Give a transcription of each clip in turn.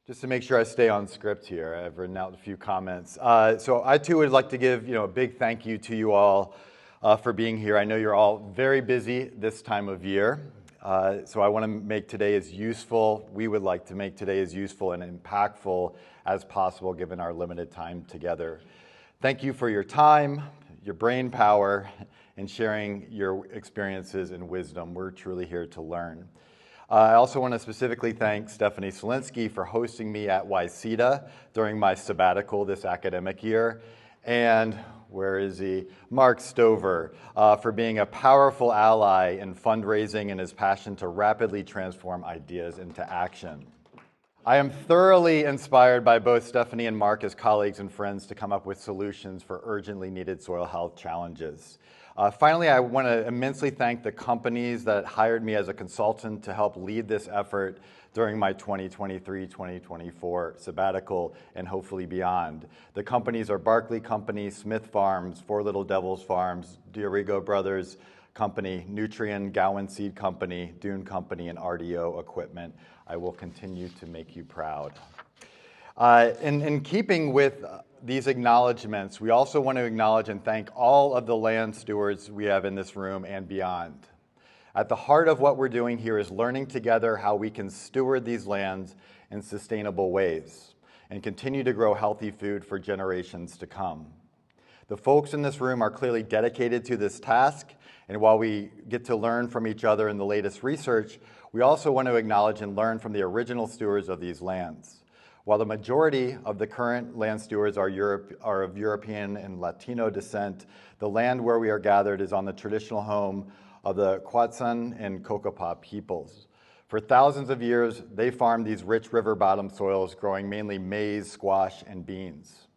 Just to make sure I stay on script here, I've written out a few comments. So I too would like to give a big thank you to you all for being here. I know you're all very busy this time of year, so I want to make today as useful, we would like to make today as useful and impactful as possible given our limited time together. Thank you for your time, your brain power, and sharing your experiences and wisdom. We're truly here to learn. I also want to specifically thank Stephanie Solinsky for hosting me at YCEDA during my sabbatical this academic year, and where is he? Mark Stover for being a powerful ally in fundraising and his passion to rapidly transform ideas into action. I am thoroughly inspired by both Stephanie and Mark as colleagues and friends to come up with solutions for urgently needed soil health challenges. Finally, I want to immensely thank the companies that hired me as a consultant to help lead this effort during my 2023-2024 sabbatical and hopefully beyond. The companies are Barkley Company, Smith Farms, Four Little Devils Farms, Diorigo Brothers Company, Nutrien, Gowan Seed Company, Dune Company, and RDO Equipment. I will continue to make you proud. In keeping with these acknowledgments, we also want to acknowledge and thank all of the land stewards we have in this room and beyond. At the heart of what we're doing here is learning together how we can steward these lands in sustainable ways and continue to grow healthy food for generations to come. The folks in this room are clearly dedicated to this task, and while we get to learn from each other in the latest research, we also want to acknowledge and learn from the original stewards of these lands. While the majority of the current land stewards are of European and Latino descent, the land where we are gathered is on the traditional home of the Quatsan and Cocopah peoples. For thousands of years, they farmed these rich river bottom soils, growing mainly maize, squash, and beans.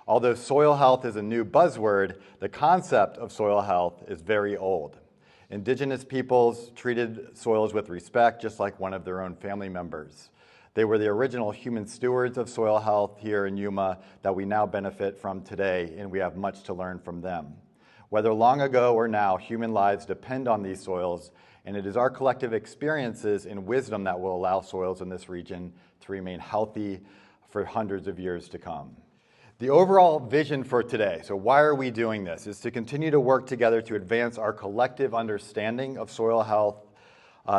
Although soil health is a new buzzword, the concept of soil health is very old. Indigenous peoples treated soils with respect, just like one of their own family members. They were the original human stewards of soil health here in Yuma that we now benefit from today, and we have much to learn from them. Whether long ago or now, human lives depend on these soils, and it is our collective experiences and wisdom that will allow soils in this region to remain healthy for hundreds of years to come. The overall vision for today, so why are we doing this, is to continue to work together to advance our collective understanding of soil health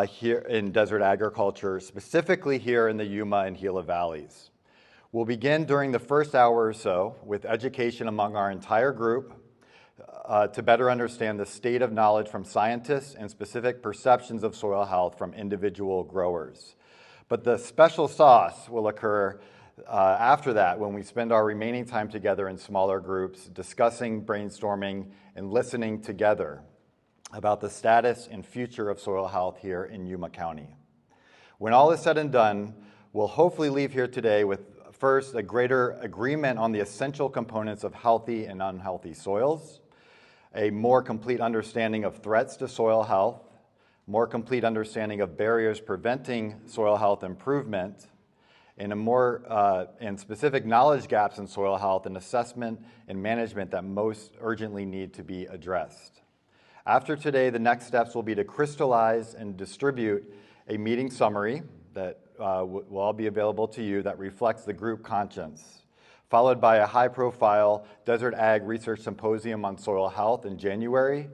here in desert agriculture, specifically here in the Yuma and Gila valleys. We'll begin during the first hour or so with education among our entire group to better understand the state of knowledge from scientists and specific perceptions of soil health from individual growers. But the special sauce will occur after that when we spend our remaining time together in smaller groups discussing, brainstorming, and listening together about the status and future of soil health here in Yuma County. When all is said and done, we'll hopefully leave here today with first a greater agreement on the essential components of healthy and unhealthy soils, a more complete understanding of threats to soil health, more complete understanding of barriers preventing soil health improvement, and and specific knowledge gaps in soil health and assessment and management that most urgently need to be addressed. After today, the next steps will be to crystallize and distribute a meeting summary that will all be available to you that reflects the group conscience, followed by a high-profile Desert Ag Research Symposium on soil health in January,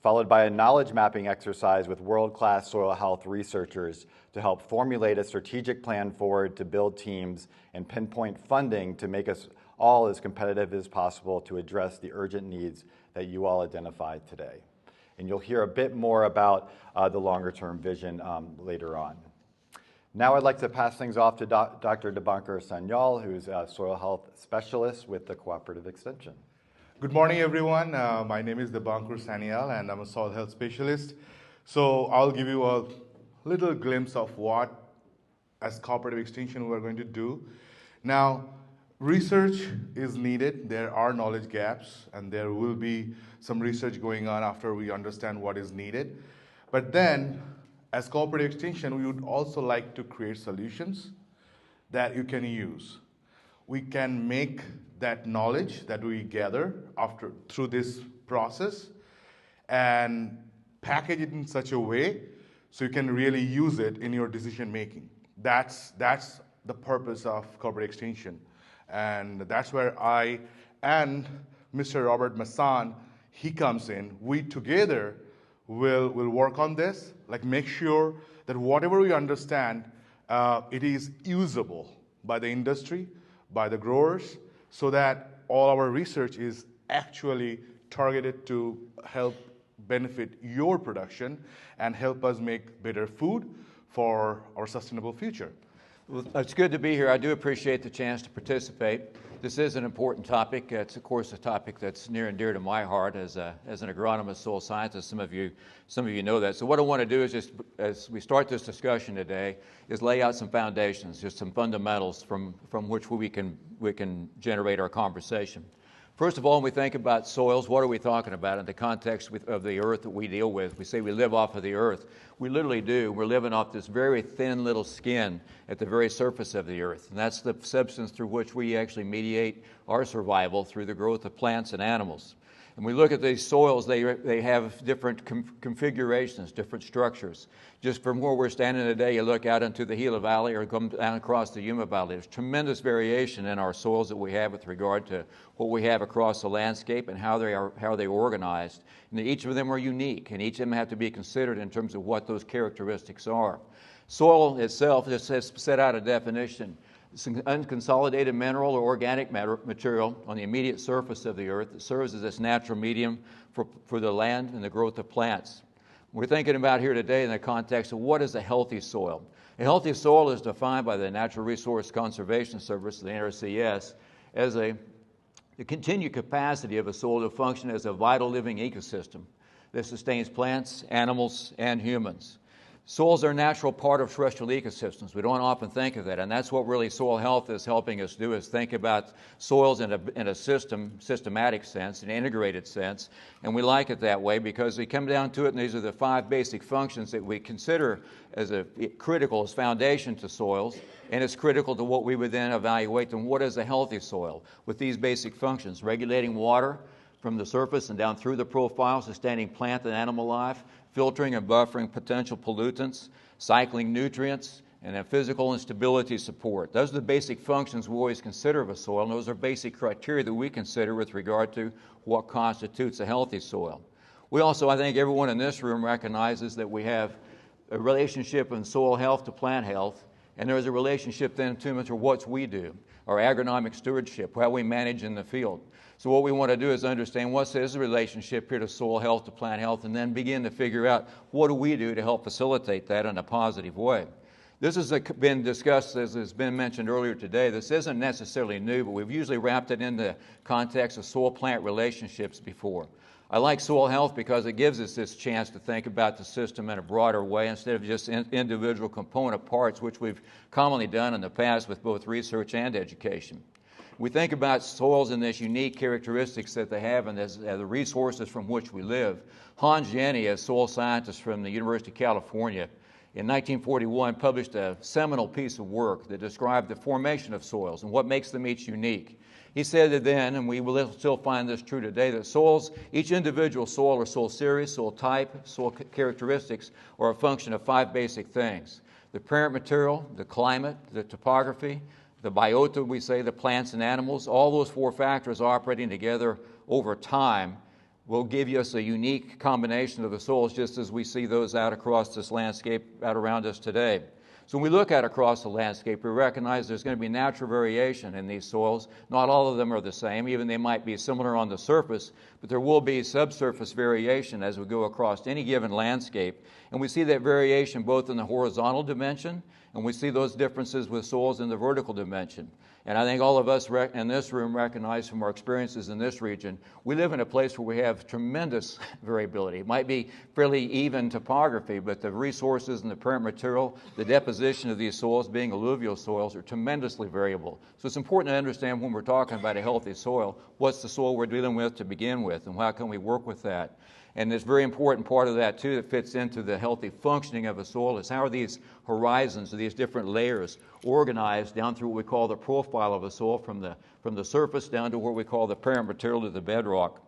followed by a knowledge mapping exercise with world-class soil health researchers to help formulate a strategic plan forward to build teams and pinpoint funding to make us all as competitive as possible to address the urgent needs that you all identified today. And you'll hear a bit more about the longer-term vision later on. Now I'd like to pass things off to Dr. Debankur Sanyal, who's a soil health specialist with the Cooperative Extension. Good morning, everyone. My name is Debankur Sanyal, and I'm a soil health specialist. So I'll give you a little glimpse of what, as Cooperative Extension, we're going to do. Now, research is needed. There are knowledge gaps, and there will be some research going on after we understand what is needed. But then, as Cooperative Extension, we would also like to create solutions that you can use. We can make that knowledge that we gather through this process and package it in such a way so you can really use it in your decision making. That's the purpose of Cooperative Extension. And that's where I and Mr. Robert Masson, he comes in. We together will work on this, like make sure that whatever we understand, it is usable by the industry, by the growers, so that all our research is actually targeted to help benefit your production and help us make better food for our sustainable future. Well, it's good to be here. I do appreciate the chance to participate. This is an important topic. It's, of course, a topic that's near and dear to my heart as an agronomist soil scientist. Some of you know that. So what I want to do is just, as we start this discussion today, is lay out some foundations, just some fundamentals from which we can generate our conversation. First of all, when we think about soils, what are we talking about in the context of the earth that we deal with? We say we live off of the earth. We literally do. We're living off this very thin little skin at the very surface of the earth. And that's the substance through which we actually mediate our survival through the growth of plants and animals. And we look at these soils, they have different configurations, different structures. Just from where we're standing today, you look out into the Gila Valley or come down across the Yuma Valley. There's tremendous variation in our soils that we have with regard to what we have across the landscape and how they're organized. And each of them are unique, and each of them have to be considered in terms of what those characteristics are. Soil itself just has set out a definition. It's an unconsolidated mineral or organic material on the immediate surface of the earth that serves as this natural medium for the land and the growth of plants. We're thinking about here today in the context of what is a healthy soil. A healthy soil is defined by the Natural Resource Conservation Service, the NRCS, as the continued capacity of a soil to function as a vital living ecosystem that sustains plants, animals, and humans. Soils are a natural part of terrestrial ecosystems. We don't often think of that, and that's what really soil health is helping us do, is think about soils in a systematic sense, an integrated sense, and we like it that way because we come down to it, and these are the 5 basic functions that we consider as critical, as foundation to soils, and it's critical to what we would then evaluate and what is a healthy soil with these basic functions: regulating water from the surface and down through the profile, sustaining plant and animal life, filtering and buffering potential pollutants, cycling nutrients, and then physical and stability support. Those are the basic functions we always consider of a soil, and those are basic criteria that we consider with regard to what constitutes a healthy soil. We also, I think everyone in this room recognizes that we have a relationship in soil health to plant health, and there is a relationship then to what we do, our agronomic stewardship, how we manage in the field. So what we want to do is understand what is the relationship here to soil health, to plant health, and then begin to figure out what do we do to help facilitate that in a positive way. This has been discussed, as has been mentioned earlier today. This isn't necessarily new, but we've usually wrapped it in the context of soil-plant relationships before. I like soil health because it gives us this chance to think about the system in a broader way instead of just individual component parts, which we've commonly done in the past with both research and education. We think about soils and these unique characteristics that they have and as the resources from which we live. Hans Jenny, a soil scientist from the University of California, in 1941 published a seminal piece of work that described the formation of soils and what makes them each unique. He said that then, and we will still find this true today, that soils, each individual soil or soil series, soil type, soil characteristics are a function of 5 basic things: the parent material, the climate, the topography, the biota, we say, the plants and animals. All those 4 factors operating together over time will give us a unique combination of the soils, just as we see those out across this landscape out around us today. So when we look at across the landscape, we recognize there's going to be natural variation in these soils. Not all of them are the same. Even they might be similar on the surface, but there will be subsurface variation as we go across any given landscape. And we see that variation both in the horizontal dimension, and we see those differences with soils in the vertical dimension. And I think all of us in this room recognize from our experiences in this region, we live in a place where we have tremendous variability. It might be fairly even topography, but the resources and the parent material, the deposition of these soils, being alluvial soils, are tremendously variable. So it's important to understand when we're talking about a healthy soil, what's the soil we're dealing with to begin with, and how can we work with that? And this very important part of that, too, that fits into the healthy functioning of a soil is how are these horizons, or these different layers, organized down through what we call the profile of a soil from the surface down to what we call the parent material to the bedrock.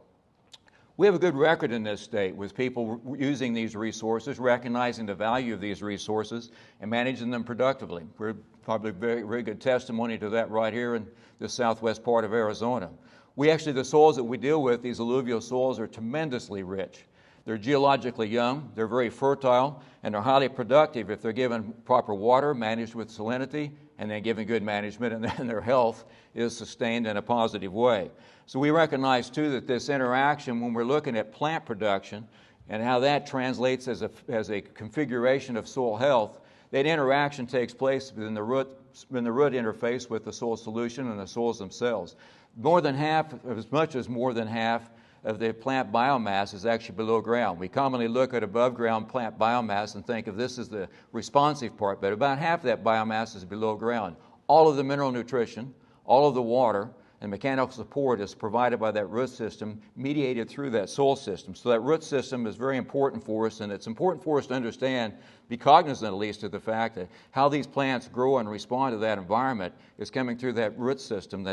We have a good record in this state with people using these resources, recognizing the value of these resources, and managing them productively. We're probably very, very good testimony to that right here in the southwest part of Arizona. The soils that we deal with, these alluvial soils, are tremendously rich. They're geologically young, they're very fertile, and they're highly productive if they're given proper water, managed with salinity, and then given good management, and then their health is sustained in a positive way. So we recognize, too, that this interaction, when we're looking at plant production and how that translates as a configuration of soil health, that interaction takes place in the root interface with the soil solution and the soils themselves. As much as more than half of the plant biomass is actually below ground. We commonly look at above ground plant biomass and think of this as the responsive part, but about half of that biomass is below ground. All of the mineral nutrition, all of the water, and mechanical support is provided by that root system, mediated through that soil system. So that root system is very important for us, and it's important for us to understand, be cognizant at least of the fact that how these plants grow and respond to that environment is coming through that root system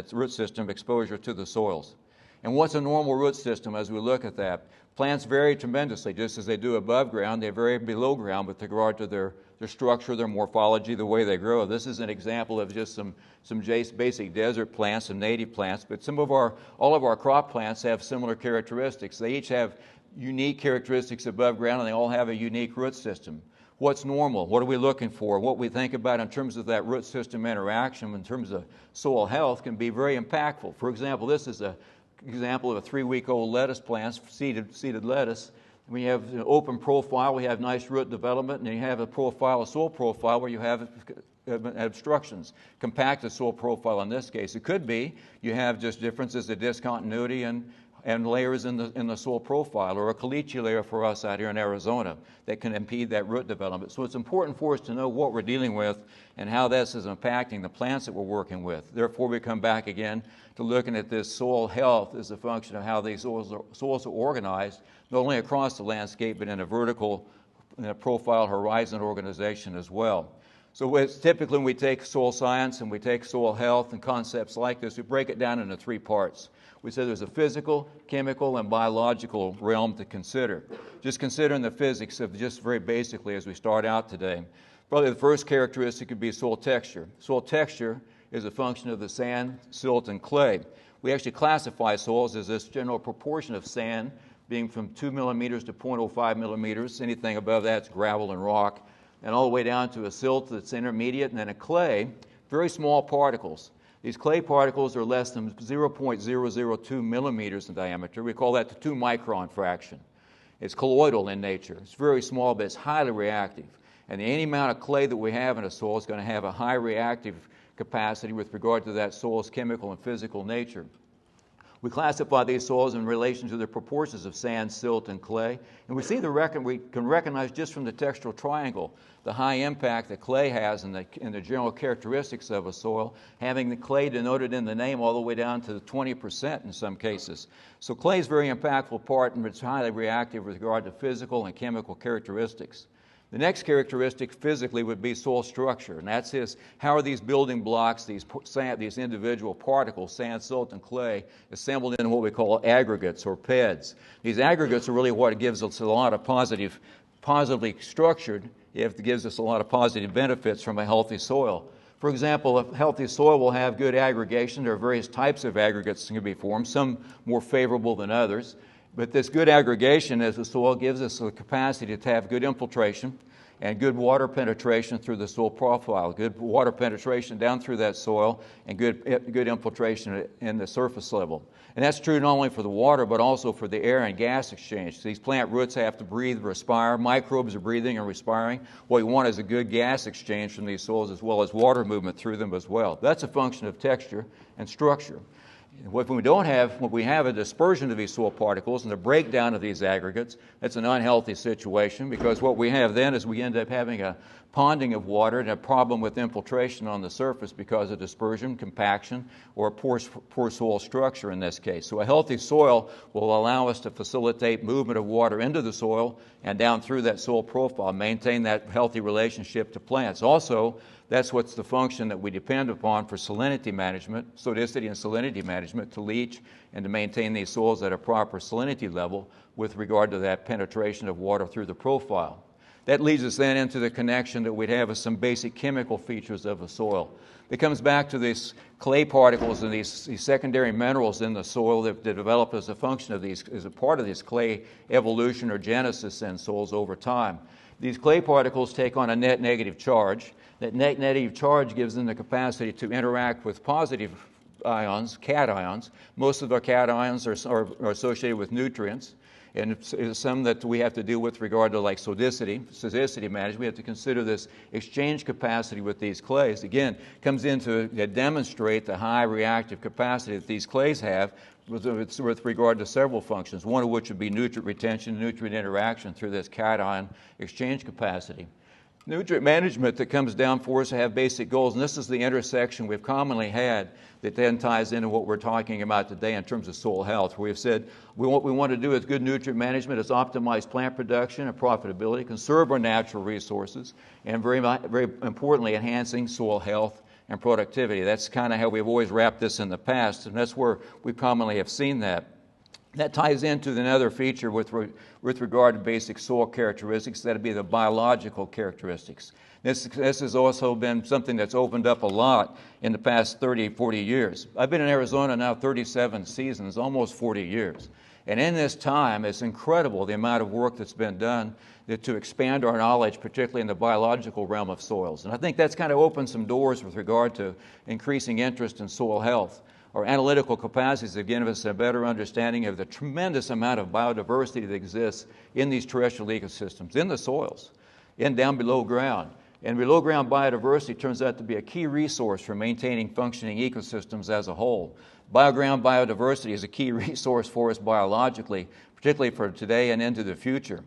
exposure to the soils. And what's a normal root system as we look at that? Plants vary tremendously, just as they do above ground. They vary below ground with regard to their structure, their morphology, the way they grow. This is an example of just some basic desert plants, some native plants, but all of our crop plants have similar characteristics. They each have unique characteristics above ground, and they all have a unique root system. What's normal? What are we looking for? What we think about in terms of that root system interaction in terms of soil health can be very impactful. For example, this is an example of a 3-week-old lettuce plant, seeded lettuce. We have an open profile, we have nice root development, and you have a soil profile where you have obstructions, compacted soil profile in this case. It could be you have just differences of discontinuity and layers in the soil profile, or a caliche layer for us out here in Arizona that can impede that root development. So it's important for us to know what we're dealing with and how this is impacting the plants that we're working with. Therefore, we come back again to looking at this soil health as a function of how these soils are organized, not only across the landscape, but in a vertical profile horizon organization as well. So it's typically when we take soil science and we take soil health and concepts like this, we break it down into 3 parts. We say there's a physical, chemical, and biological realm to consider. Just considering the physics of just very basically as we start out today. Probably the first characteristic could be soil texture. Soil texture is a function of the sand, silt, and clay. We actually classify soils as this general proportion of sand being from 2 millimeters to 0.05 millimeters. Anything above that's gravel and rock, and all the way down to a silt that's intermediate, and then a clay, very small particles. These clay particles are less than 0.002 millimeters in diameter. We call that the 2 micron fraction. It's colloidal in nature. It's very small, but it's highly reactive. And any amount of clay that we have in a soil is going to have a high reactive capacity with regard to that soil's chemical and physical nature. We classify these soils in relation to the proportions of sand, silt, and clay. And we can recognize just from the textural triangle the high impact that clay has in the general characteristics of a soil, having the clay denoted in the name all the way down to 20% in some cases. So clay is a very impactful part, and it's highly reactive with regard to physical and chemical characteristics. The next characteristic physically would be soil structure, and that's how are these building blocks, these individual particles, sand, silt, and clay, assembled into what we call aggregates or PEDs. These aggregates are really what gives us a lot of positively structured, it gives us a lot of positive benefits from a healthy soil. For example, a healthy soil will have good aggregation. There are various types of aggregates that can be formed, some more favorable than others. But this good aggregation as a soil gives us the capacity to have good infiltration and good water penetration through the soil profile, good water penetration down through that soil, and good infiltration in the surface level. And that's true not only for the water, but also for the air and gas exchange. These plant roots have to breathe, respire. Microbes are breathing and respiring. What we want is a good gas exchange from these soils as well as water movement through them as well. That's a function of texture and structure. When we have a dispersion of these soil particles and the breakdown of these aggregates, that's an unhealthy situation, because what we have then is we end up having a ponding of water and a problem with infiltration on the surface because of dispersion, compaction, or poor soil structure in this case. So a healthy soil will allow us to facilitate movement of water into the soil and down through that soil profile, maintain that healthy relationship to plants. Also, That's what's the function that we depend upon for salinity management, sodicity and salinity management, to leach and to maintain these soils at a proper salinity level with regard to that penetration of water through the profile. That leads us then into the connection that we'd have with some basic chemical features of the soil. It comes back to these clay particles and these secondary minerals in the soil that develop as a function of these, as a part of this clay evolution or genesis in soils over time. These clay particles take on a net negative charge. That net negative charge gives them the capacity to interact with positive ions, cations. Most of our cations are associated with nutrients. And some that we have to deal with regard to like sodicity management. We have to consider this exchange capacity with these clays. Again, comes in to demonstrate the high reactive capacity that these clays have with regard to several functions, one of which would be nutrient retention, nutrient interaction through this cation exchange capacity. Nutrient management that comes down for us to have basic goals, and this is the intersection we've commonly had that then ties into what we're talking about today in terms of soil health. We've said what we want to do with good nutrient management is optimize plant production and profitability, conserve our natural resources, and very importantly, enhancing soil health and productivity. That's kind of how we've always wrapped this in the past, and that's where we commonly have seen that. That ties into another feature with regard to basic soil characteristics. That would be the biological characteristics. This has also been something that's opened up a lot in the past 30, 40 years. I've been in Arizona now 37 seasons, almost 40 years. And in this time, it's incredible the amount of work that's been done to expand our knowledge, particularly in the biological realm of soils. And I think that's kind of opened some doors with regard to increasing interest in soil health. Our analytical capacities have given us a better understanding of the tremendous amount of biodiversity that exists in these terrestrial ecosystems, in the soils, and down below ground. And below ground biodiversity turns out to be a key resource for maintaining functioning ecosystems as a whole. Below-ground biodiversity is a key resource for us biologically, particularly for today and into the future.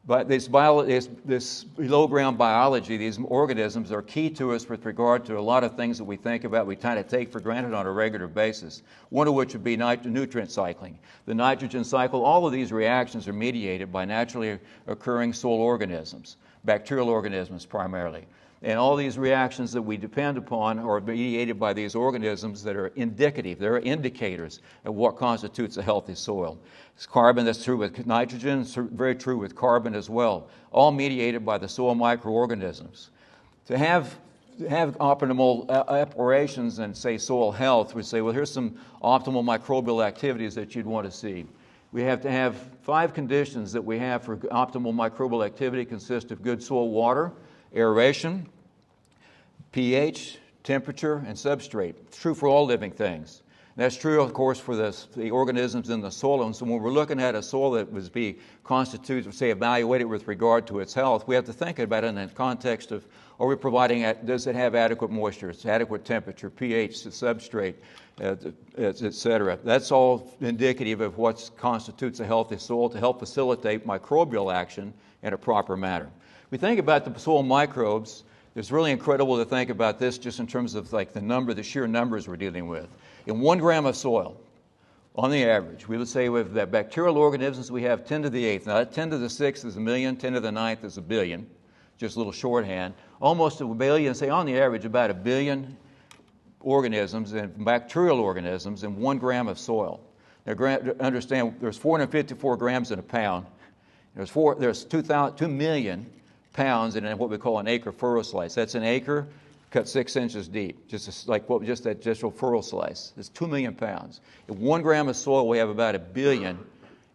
But this below-ground biology, these organisms are key to us with regard to a lot of things that we think about, we kind of take for granted on a regular basis, one of which would be nutrient cycling. The nitrogen cycle, all of these reactions are mediated by naturally occurring soil organisms, bacterial organisms primarily. And all these reactions that we depend upon are mediated by these organisms that are indicative. They're indicators of what constitutes a healthy soil. It's carbon, that's true with nitrogen, it's very true with carbon as well, all mediated by the soil microorganisms. To have optimal operations and, say, soil health, we say, well, here's some optimal microbial activities that you'd want to see. We have to have 5 conditions that we have for optimal microbial activity consist of good soil water, aeration, pH, temperature, and substrate. It's true for all living things. And that's true, of course, for the organisms in the soil. And so when we're looking at a soil that was constituted, say, evaluated with regard to its health, we have to think about it in the context of, are we providing, does it have adequate moisture, adequate temperature, pH, substrate, et cetera. That's all indicative of what constitutes a healthy soil to help facilitate microbial action in a proper manner. We think about the soil microbes. It's really incredible to think about this just in terms of like the sheer numbers we're dealing with. In 1 gram of soil, on the average, we would say with the bacterial organisms we have 10 to the 8th. Now that 10 to the 6th is a million, 10 to the 9th is a billion, just a little shorthand. Almost a billion, say on the average about a billion organisms and bacterial organisms in 1 gram of soil. Now understand there's 454 grams in a pound. There's 2 million pounds in what we call an acre furrow slice. That's an acre cut 6 inches deep, just that just a furrow slice. It's 2 million pounds. In 1 gram of soil, we have about a billion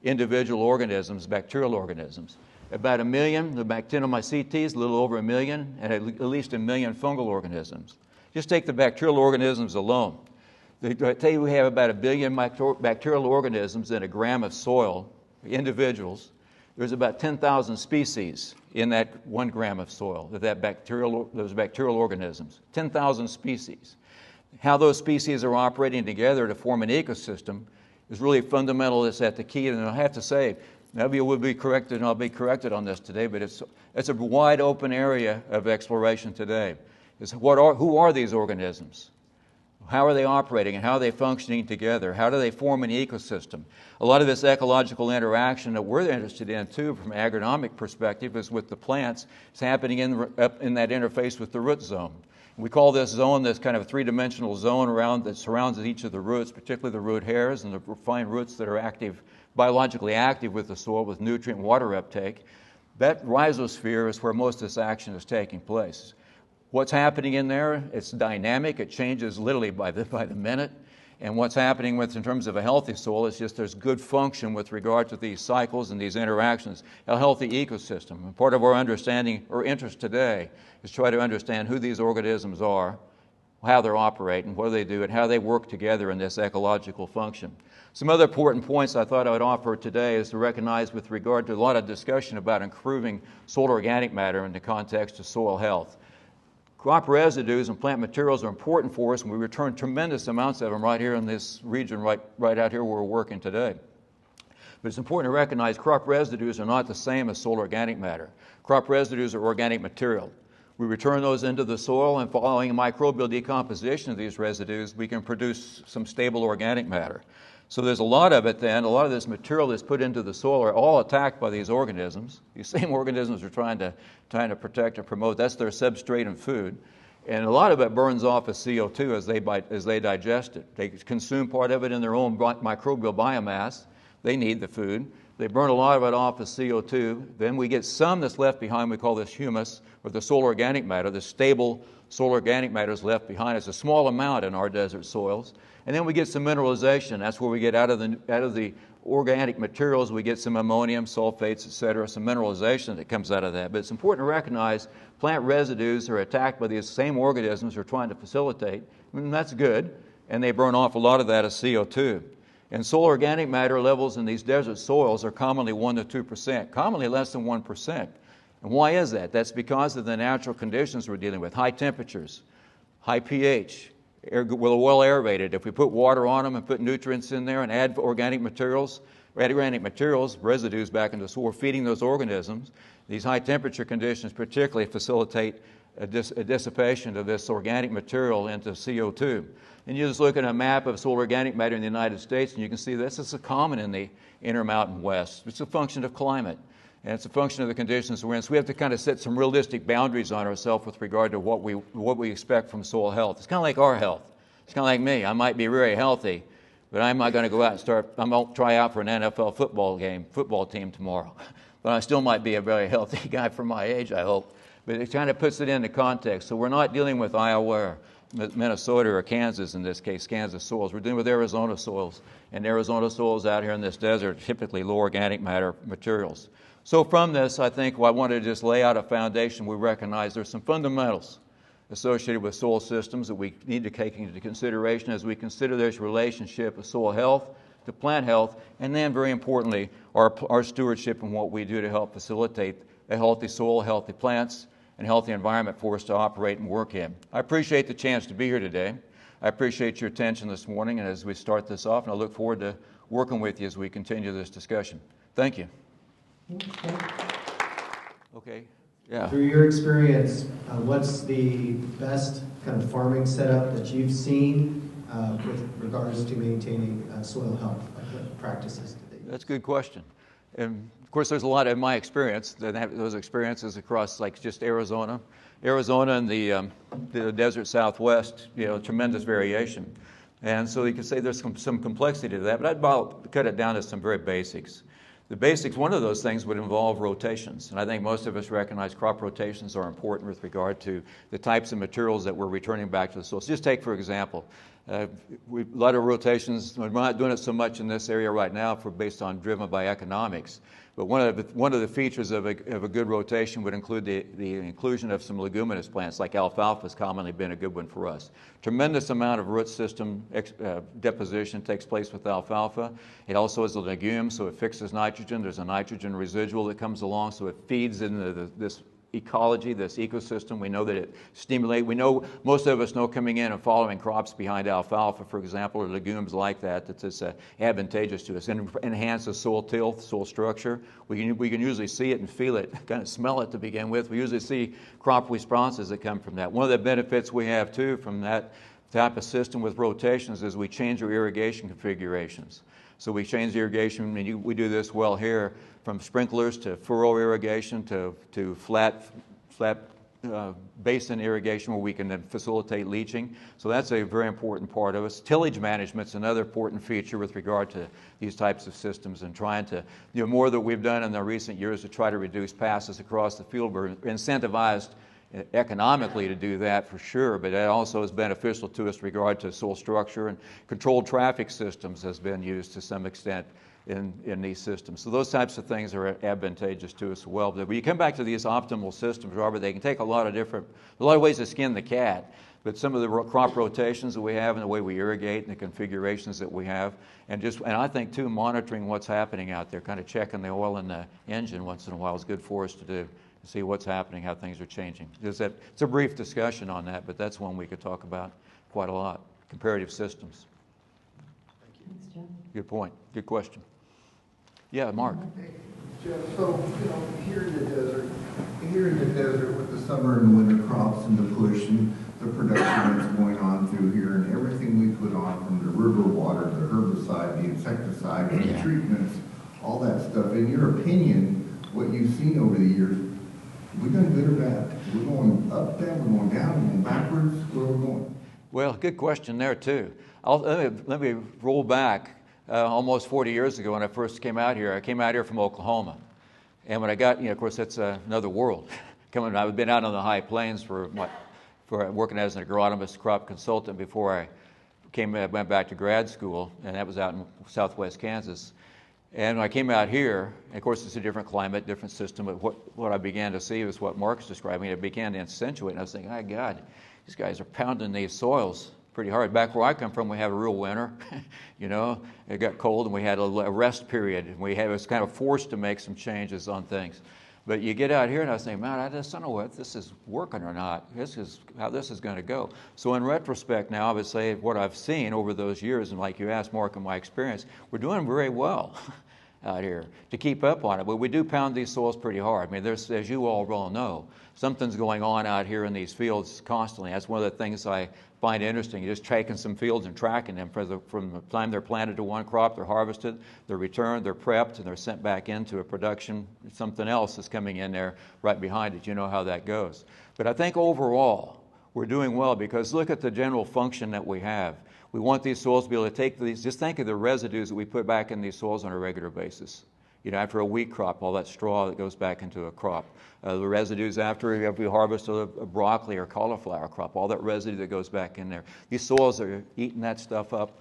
individual organisms, bacterial organisms. About a million, the Actinomycetes, a little over a million, and at least a million fungal organisms. Just take the bacterial organisms alone. I tell you we have about a billion bacterial organisms in a gram of soil, individuals. There's about 10,000 species in that 1 gram of soil, those bacterial organisms. 10,000 species. How those species are operating together to form an ecosystem is really fundamental. It's at the key. And I have to say, maybe will be corrected, and I'll be corrected on this today, but it's a wide open area of exploration today. Who are these organisms? How are they operating and how are they functioning together? How do they form an ecosystem? A lot of this ecological interaction that we're interested in, too, from an agronomic perspective, is with the plants. It's happening up in that interface with the root zone. We call this zone this kind of a three-dimensional zone around that surrounds each of the roots, particularly the root hairs and the fine roots that are active, biologically active with the soil with nutrient and water uptake. That rhizosphere is where most of this action is taking place. What's happening in there? It's dynamic. It changes literally by the minute. And what's happening in terms of a healthy soil is just there's good function with regard to these cycles and these interactions, a healthy ecosystem. And part of our understanding or interest today is try to understand who these organisms are, how they're operating, what do they do, and how they work together in this ecological function. Some other important points I thought I would offer today is to recognize with regard to a lot of discussion about improving soil organic matter in the context of soil health. Crop residues and plant materials are important for us, and we return tremendous amounts of them right here in this region, right out here where we're working today. But it's important to recognize crop residues are not the same as soil organic matter. Crop residues are organic material. We return those into the soil, and following microbial decomposition of these residues, we can produce some stable organic matter. So there's a lot of it then, a lot of this material that's put into the soil are all attacked by these organisms. These same organisms are trying to protect and promote. That's their substrate and food. And a lot of it burns off as CO2 as they digest it. They consume part of it in their own microbial biomass. They need the food. They burn a lot of it off as CO2. Then we get some that's left behind. We call this humus, or the soil organic matter. The stable soil organic matter is left behind. It's a small amount in our desert soils. And then we get some mineralization. That's where we get out of the organic materials, we get some ammonium, sulfates, et cetera, some mineralization that comes out of that. But it's important to recognize plant residues are attacked by these same organisms who are trying to facilitate, and that's good, and they burn off a lot of that as CO2. And soil organic matter levels in these desert soils are commonly 1% to 2%, commonly less than 1%. And why is that? That's because of the natural conditions we're dealing with, high temperatures, high pH, well aerated. If we put water on them and put nutrients in there and add organic materials, residues back into the soil, feeding those organisms, these high temperature conditions particularly facilitate a dissipation of this organic material into CO2. And you just look at a map of soil organic matter in the United States, and you can see this is common in the Intermountain West. It's a function of climate, and it's a function of the conditions we're in. So we have to kind of set some realistic boundaries on ourselves with regard to what we expect from soil health. It's kind of like our health. It's kind of like me. I might be very healthy, but I'm not going to go out and I won't try out for an NFL football team tomorrow. But I still might be a very healthy guy for my age, I hope. But it kind of puts it into context. So we're not dealing with Iowa or Minnesota or Kansas, in this case, Kansas soils. We're dealing with Arizona soils. And Arizona soils out here in this desert are typically low organic matter materials. So from this, I think I wanted to just lay out a foundation. We recognize there's some fundamentals associated with soil systems that we need to take into consideration as we consider this relationship of soil health to plant health, and then very importantly, our stewardship and what we do to help facilitate a healthy soil, healthy plants, and healthy environment for us to operate and work in. I appreciate the chance to be here today. I appreciate your attention this morning, and as we start this off, and I look forward to working with you as we continue this discussion. Thank you. Okay. Yeah. Through your experience, what's the best kind of farming setup that you've seen with regards to maintaining soil health practices? That's a good question. And of course, there's a lot in my experience, those experiences across like just Arizona and the desert Southwest, tremendous variation. And so you can say there's some complexity to that, but I'd cut it down to some very basics. The basics, one of those things would involve rotations. And I think most of us recognize crop rotations are important with regard to the types of materials that we're returning back to the soil. So just take, for example, a lot of rotations. We're not doing it so much in this area right now driven by economics. But one of the features of a good rotation would include the inclusion of some leguminous plants, like alfalfa has commonly been a good one for us. Tremendous amount of root system deposition takes place with alfalfa. It also is a legume, so it fixes nitrogen. There's a nitrogen residual that comes along, so it feeds into this ecology, this ecosystem. We know that it stimulates. We know, most of us know coming in and following crops behind alfalfa, for example, or legumes like that, it's advantageous to us and enhances soil tilth, soil structure. We can usually see it and feel it, kind of smell it to begin with. We usually see crop responses that come from that. One of the benefits we have, too, from that type of system with rotations is we change our irrigation configurations. So we change the irrigation, and we do this well here, from sprinklers to furrow irrigation to flat basin irrigation where we can then facilitate leaching. So that's a very important part of us. Tillage management's another important feature with regard to these types of systems, and trying to, more that we've done in the recent years to try to reduce passes across the field. We're incentivized economically to do that for sure, but that also is beneficial to us with regard to soil structure, and controlled traffic systems has been used to some extent in these systems. So those types of things are advantageous to us as well. But when you come back to these optimal systems, Robert, they can take a lot of ways to skin the cat. But some of the crop rotations that we have and the way we irrigate and the configurations that we have, and I think too, monitoring what's happening out there, kind of checking the oil in the engine once in a while is good for us to do, to see what's happening, how things are changing. It's a brief discussion on that, but that's one we could talk about quite a lot. Comparative systems. Thanks, Jeff. Good point. Good question. Yeah, Mark. Hey, Jeff, so, here in the desert with the summer and winter crops and the push and the production that's going on through here and everything we put on from the river water, the herbicide, the insecticide, and the treatments, all that stuff. In your opinion, what you've seen over the years, we done good or bad? We're going up, down, we're going down, we're going backwards, where we're going? Well, good question there too. Let me roll back. Almost 40 years ago when I first came out here. I came out here from Oklahoma. And when I got, of course, that's another world. I've been out on the high plains for working as an agronomist, crop consultant before I went back to grad school, and that was out in southwest Kansas. And when I came out here, of course, it's a different climate, different system, but what I began to see was what Mark's describing. It began to accentuate, and I was thinking, my God, these guys are pounding these soils pretty hard. Back where I come from, we have a real winter. It got cold and we had a rest period. And it was kind of forced to make some changes on things. But you get out here and I was thinking, man, I just don't know if this is working or not. This is how this is going to go. So in retrospect now, I would say what I've seen over those years, and like you asked, Mark, in my experience, we're doing very well out here to keep up on it. But we do pound these soils pretty hard. I mean, there's, as you all well know, something's going on out here in these fields constantly. That's one of the things I find interesting. You're just taking some fields and tracking them from the time they're planted to one crop, they're harvested, they're returned, they're prepped, and they're sent back into a production. Something else is coming in there right behind it. You know how that goes. But I think overall, we're doing well because look at the general function that we have. We want these soils to be able to take these, just think of the residues that we put back in these soils on a regular basis. After a wheat crop, all that straw that goes back into a crop. The residues after we harvest a broccoli or cauliflower crop, all that residue that goes back in there. These soils are eating that stuff up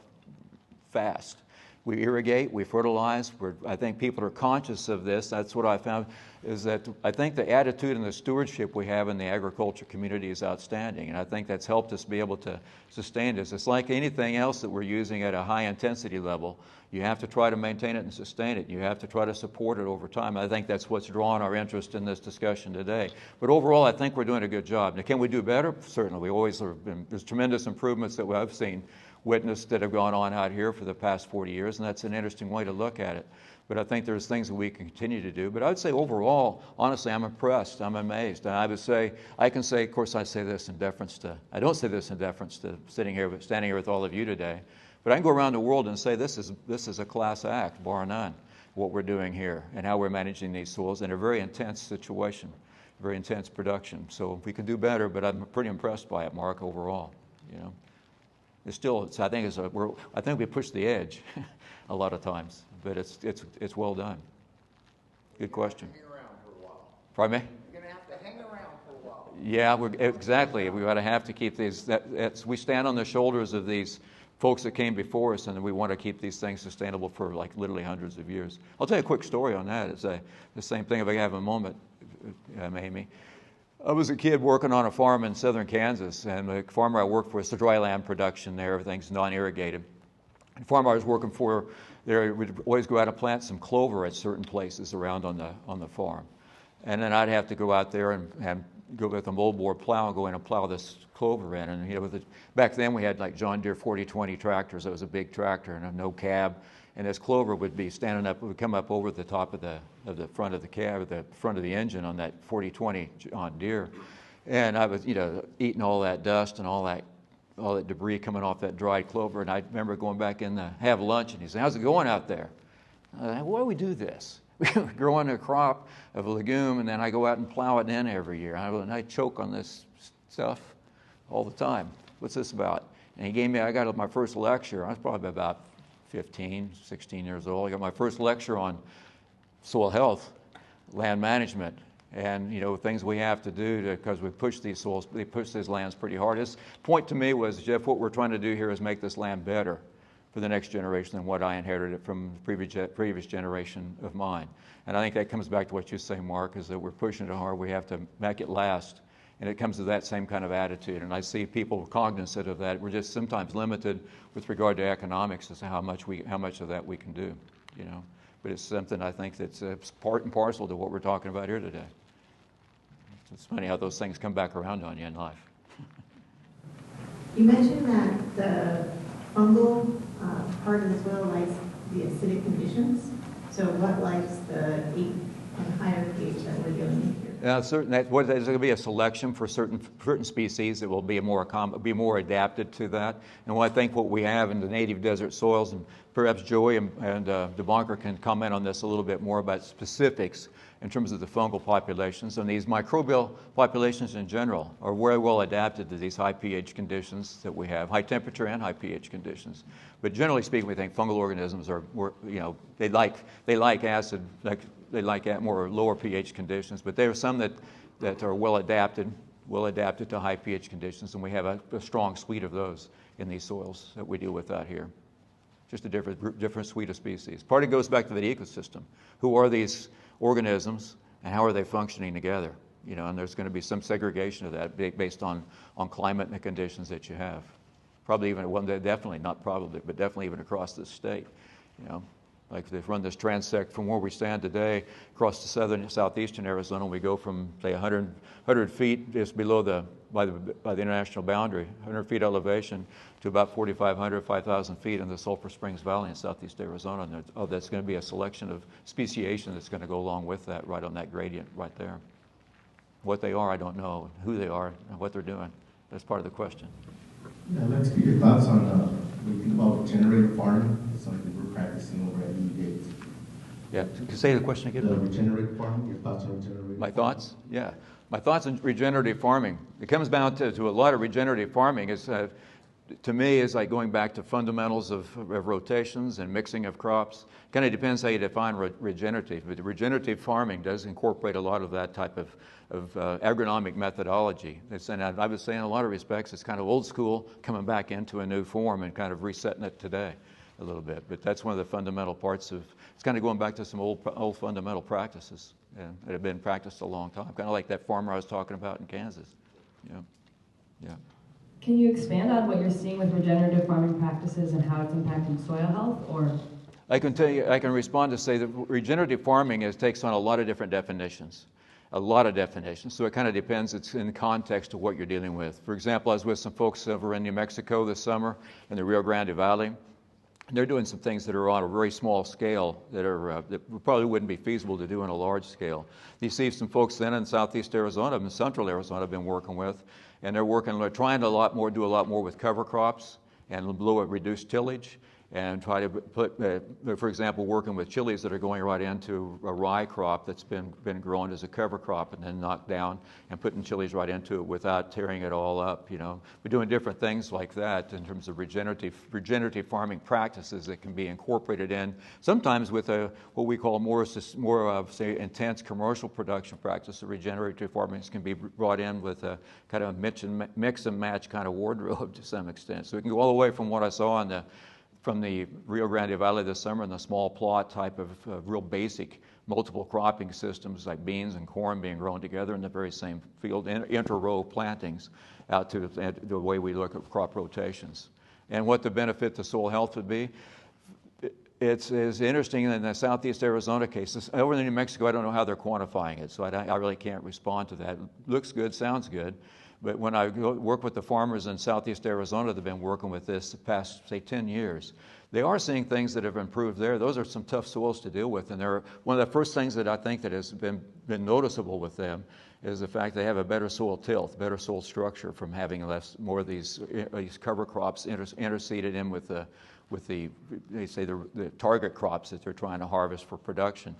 fast. We irrigate, we fertilize. I think people are conscious of this. That's what I found is that I think the attitude and the stewardship we have in the agriculture community is outstanding. And I think that's helped us be able to sustain this. It's like anything else that we're using at a high intensity level. You have to try to maintain it and sustain it. You have to try to support it over time. I think that's what's drawn our interest in this discussion today. But overall, I think we're doing a good job. Now, can we do better? Certainly. We always have been, there's tremendous improvements that I've seen witnessed that have gone on out here for the past 40 years, and that's an interesting way to look at it. But I think there's things that we can continue to do. But I would say overall, honestly, I'm impressed. I'm amazed. And I would say, I can say, of course, I say this in deference to, I don't say this in deference to standing here with all of you today. But I can go around the world and say this is a class act, bar none, what we're doing here and how we're managing these soils in a very intense situation, very intense production. So we can do better, but I'm pretty impressed by it, Mark, overall. It's still, I think we push the edge a lot of times, but it's well done. Good question. Hang around for a while. Pardon me? You're going to have to hang around for a while. Yeah, exactly. We're going to have to keep these. We stand on the shoulders of these folks that came before us, and we want to keep these things sustainable for like literally hundreds of years. I'll tell you a quick story on that. It's the same thing if I have a moment, Amy. I was a kid working on a farm in southern Kansas, and the farmer I worked for, it's the dry land production there, everything's non-irrigated. The farmer I was working for there would always go out and plant some clover at certain places around on the farm. And then I'd have to go out there and go with a moldboard plow and go in and plow this clover in. And back then we had like John Deere 4020 tractors. It was a big tractor and no cab. And this clover would be standing up, would come up over the top of the front of the cab, the front of the engine on that 4020 John Deere. And I was, eating all that dust and all that debris coming off that dried clover. And I remember going back in to have lunch, and he said, "How's it going out there?" I said, "Why do we do this?" growing a crop of a legume, and then I go out and plow it in every year. And I choke on this stuff all the time. What's this about? And he gave me, I got my first lecture. I was probably about 15, 16 years old. I got my first lecture on soil health, land management, and things we have to do because we push these soils, they push these lands pretty hard. His point to me was, Jeff, what we're trying to do here is make this land better for the next generation than what I inherited from the previous generation of mine. And I think that comes back to what you say, Mark, is that we're pushing it hard. We have to make it last. And it comes to that same kind of attitude. And I see people cognizant of that. We're just sometimes limited with regard to economics as to how much of that we can do, But it's something I think that's part and parcel to what we're talking about here today. It's funny how those things come back around on you in life. You mentioned that the fungal part of the soil likes the acidic conditions. So what likes the 8 and higher pH that we're dealing with here? There's going to be a selection for certain species that will be more adapted to that. And I think what we have in the native desert soils, and perhaps Joey and Debankur can comment on this a little bit more about specifics in terms of the fungal populations. And these microbial populations in general are very well adapted to these high pH conditions that we have, high temperature and high pH conditions. But generally speaking, we think fungal organisms are, they like acid, they like more lower pH conditions, but there are some that are well adapted to high pH conditions, and we have a strong suite of those in these soils that we deal with out here. Just a different suite of species. Part of it goes back to the ecosystem. Who are these organisms, and how are they functioning together? And there's going to be some segregation of that based on climate and the conditions that you have. Probably even definitely even across the state. Like they've run this transect from where we stand today across to southeastern Arizona. We go from, say, 100 feet just below by the international boundary, 100 feet elevation, to about 4,500, 5,000 feet in the Sulphur Springs Valley in southeast Arizona. And that's going to be a selection of speciation that's going to go along with that, right on that gradient right there. What they are, I don't know. Who they are and what they're doing. That's part of the question. Yeah, I'd like to get your thoughts on when you think about regenerative farming. It's something we're practicing over at EDA. Yeah, can you say the question again? The regenerative farming, your thoughts on regenerative My thoughts? Yeah. My thoughts on regenerative farming. It comes down to a lot of regenerative farming. Is to me, is like going back to fundamentals of rotations and mixing of crops. Kind of depends how you define regenerative, but regenerative farming does incorporate a lot of that type of agronomic methodology. And I would say in a lot of respects, it's kind of old school coming back into a new form and kind of resetting it today a little bit. But that's one of the fundamental parts of, it's kind of going back to some old fundamental practices that have been practiced a long time. Kind of like that farmer I was talking about in Kansas. Yeah. Can you expand on what you're seeing with regenerative farming practices and how it's impacting soil health? Or I can respond to say that regenerative farming takes on a lot of different definitions. So it kind of depends. It's in context to what you're dealing with. For example, I was with some folks over in New Mexico this summer in the Rio Grande Valley. They're doing some things that are on a very small scale that probably wouldn't be feasible to do on a large scale. You see some folks then in southeast Arizona and central Arizona I've been working with, and they're trying to do a lot more with cover crops and reduce tillage, and try to put, for example, working with chilies that are going right into a rye crop that's been grown as a cover crop and then knocked down, and putting chilies right into it without tearing it all up. We're doing different things like that in terms of regenerative farming practices that can be incorporated in, sometimes with what we call more of, say, intense commercial production practice. The regenerative farming can be brought in with a kind of mix and match kind of wardrobe to some extent. So it can go all the way from what I saw from the Rio Grande Valley this summer in the small plot type of real basic multiple cropping systems like beans and corn being grown together in the very same field, inter-row plantings, out to the way we look at crop rotations. And what the benefit to soil health would be, it's interesting in the southeast Arizona cases. Over in New Mexico, I don't know how they're quantifying it, so I really can't respond to that. Looks good, sounds good. But when I work with the farmers in southeast Arizona that have been working with this the past, say, 10 years, they are seeing things that have improved there. Those are some tough soils to deal with. And they're one of the first things that I think that has been noticeable with them is the fact they have a better soil tilth, better soil structure from having more of these cover crops interseeded in with the they say the target crops that they're trying to harvest for production.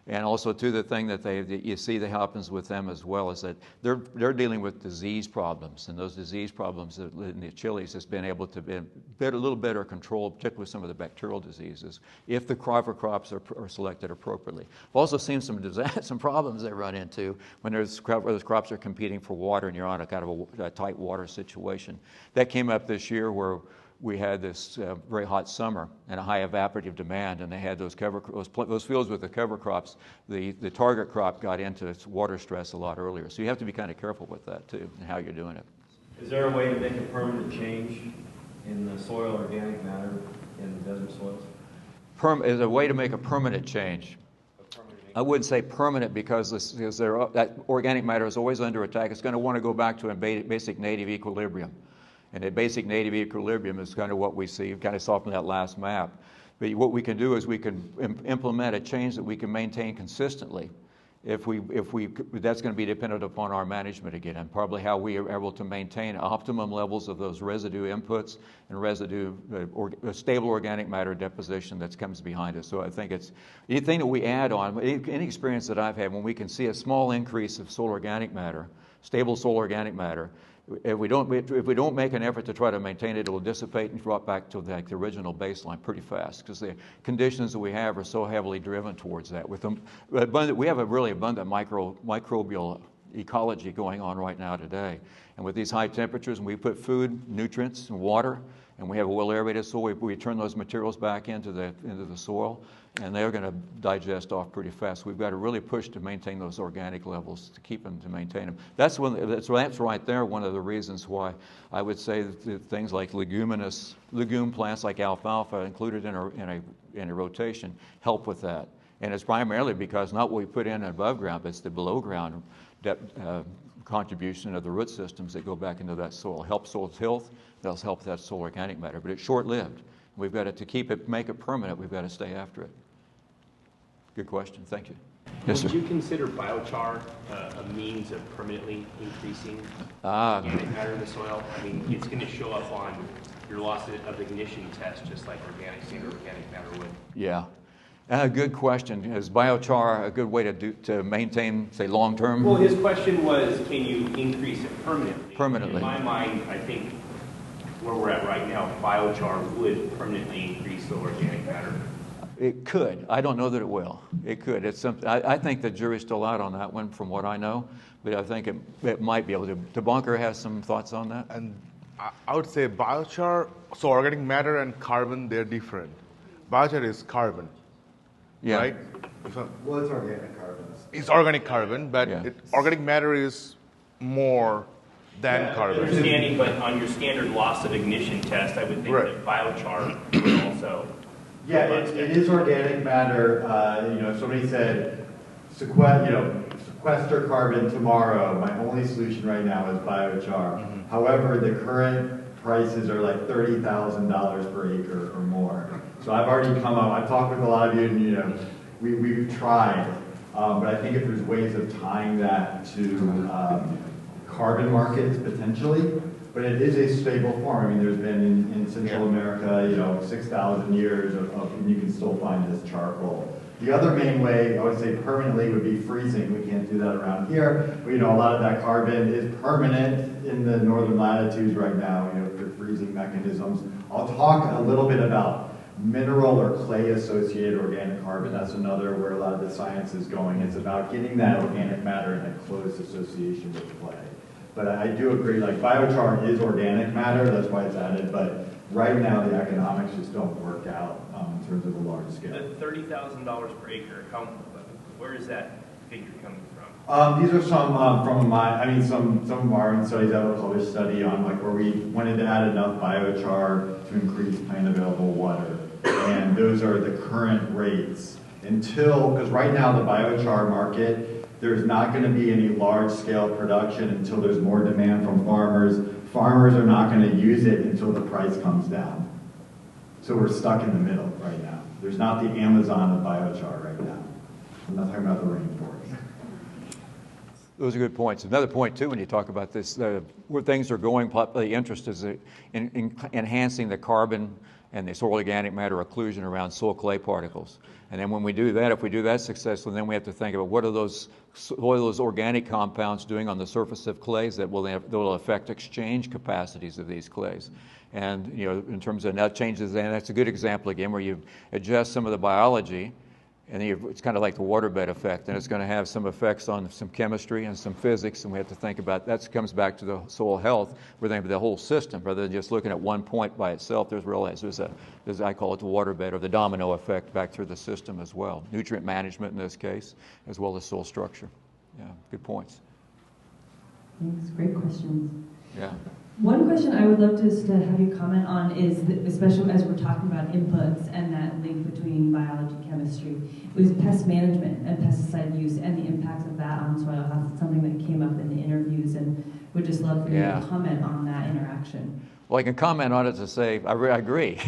And also, too, the thing that you see that happens with them as well is that they're dealing with disease problems, and those disease problems in the chilies has been able to be a little better controlled, particularly with some of the bacterial diseases, if the cover crops are selected appropriately. I've also seen some problems they run into when those crops are competing for water, and you're on a kind of a tight water situation. That came up this year where we had this very hot summer and a high evaporative demand, and they had those fields with the cover crops. The target crop got into its water stress a lot earlier. So you have to be kind of careful with that too, and how you're doing it. Is there a way to make a permanent change in the soil organic matter in desert soils? Is a way to make a permanent change. I wouldn't say permanent because that organic matter is always under attack. It's going to want to go back to a basic native equilibrium. And a basic native equilibrium is kind of what we see. You kind of saw from that last map. But what we can do is we can implement a change that we can maintain consistently. That's going to be dependent upon our management again, and probably how we are able to maintain optimum levels of those residue inputs and stable organic matter deposition that comes behind it. So I think it's anything that we add on, any experience that I've had, when we can see a small increase of soil organic matter, stable soil organic matter, if we don't make an effort to try to maintain it, it will dissipate and drop back to the original baseline pretty fast because the conditions that we have are so heavily driven towards that. We have a really abundant microbial ecology going on right now today. And with these high temperatures, and we put food, nutrients, and water, and we have a well-aerated soil, we turn those materials back into the soil, and they're going to digest off pretty fast. We've got to really push to maintain those organic levels, to keep them, to maintain them. That's right there one of the reasons why I would say that things like legume plants like alfalfa included in a rotation help with that. And it's primarily because not what we put in above ground, but it's the below ground contribution of the root systems that go back into that soil. Help soil tilth, they'll help that soil organic matter, but it's short-lived. We've got to make it permanent, we've got to stay after it. Good question, thank you. Yes, Would sir. you consider biochar a means of permanently increasing organic matter in the soil? I mean, it's going to show up on your loss of ignition test, just like standard organic matter would. Yeah. Good question. Is biochar a good way to maintain, say, long-term? Well, his question was, can you increase it permanently? Permanently. In my mind, I think where we're at right now, biochar would permanently increase the organic matter. It could. I don't know that it will. It could. It's something. I think the jury's still out on that one, from what I know. But I think it might be able to. Debankur has some thoughts on that. And I would say biochar, so organic matter and carbon, they're different. Biochar is carbon, Yeah. right? Well, it's organic carbon. It's organic carbon, but Yeah. organic matter is more than carbon. Understanding, but on your standard loss of ignition test, I would think Right. that biochar would also. Yeah, it is organic matter. If somebody said, sequester carbon tomorrow, my only solution right now is biochar. Mm-hmm. However, the current prices are like $30,000 per acre or more. So I've already I've talked with a lot of you, and we've tried. But I think if there's ways of tying that to carbon markets potentially, but it is a stable form. I mean, there's been in Central America, 6,000 years and you can still find this charcoal. The other main way, I would say permanently, would be freezing. We can't do that around here. But, a lot of that carbon is permanent in the northern latitudes right now, for freezing mechanisms. I'll talk a little bit about mineral or clay-associated organic carbon. That's another where a lot of the science is going. It's about getting that organic matter in a close association with clay. But I do agree, like biochar is organic matter, that's why it's added, but right now the economics just don't work out in terms of a large scale. The $30,000 per acre, where is that figure coming from? These are some some of our own studies. I have a published study on where we wanted to add enough biochar to increase plant available water, and those are the current rates because right now the biochar market, there's not going to be any large-scale production until there's more demand from farmers. Farmers are not going to use it until the price comes down. So we're stuck in the middle right now. There's not the Amazon of biochar right now. I'm not talking about the rainforest. Those are good points. Another point, too, when you talk about this, where things are going, the interest is in enhancing the carbon and the soil organic matter occlusion around soil clay particles. And then when we do that, if we do that successfully, then we have to think about what are those organic compounds doing on the surface of clays that will affect exchange capacities of these clays. And in terms of net changes, and that's a good example again where you adjust some of the biology, and it's kind of like the waterbed effect, and it's going to have some effects on some chemistry and some physics, and we have to think about that. Comes back to the soil health, we're thinking of the whole system rather than just looking at one point by itself. There's I call it the waterbed or the domino effect back through the system as well. Nutrient management in this case, as well as soil structure. Yeah, good points. Thanks. Great questions. Yeah. One question I would love to have you comment on is, especially as we're talking about inputs and that link between biology and chemistry, was pest management and pesticide use and the impacts of that on soil health. It's something that came up in the interviews, and would just love for you to comment on that interaction. Well, I can comment on it to say I agree.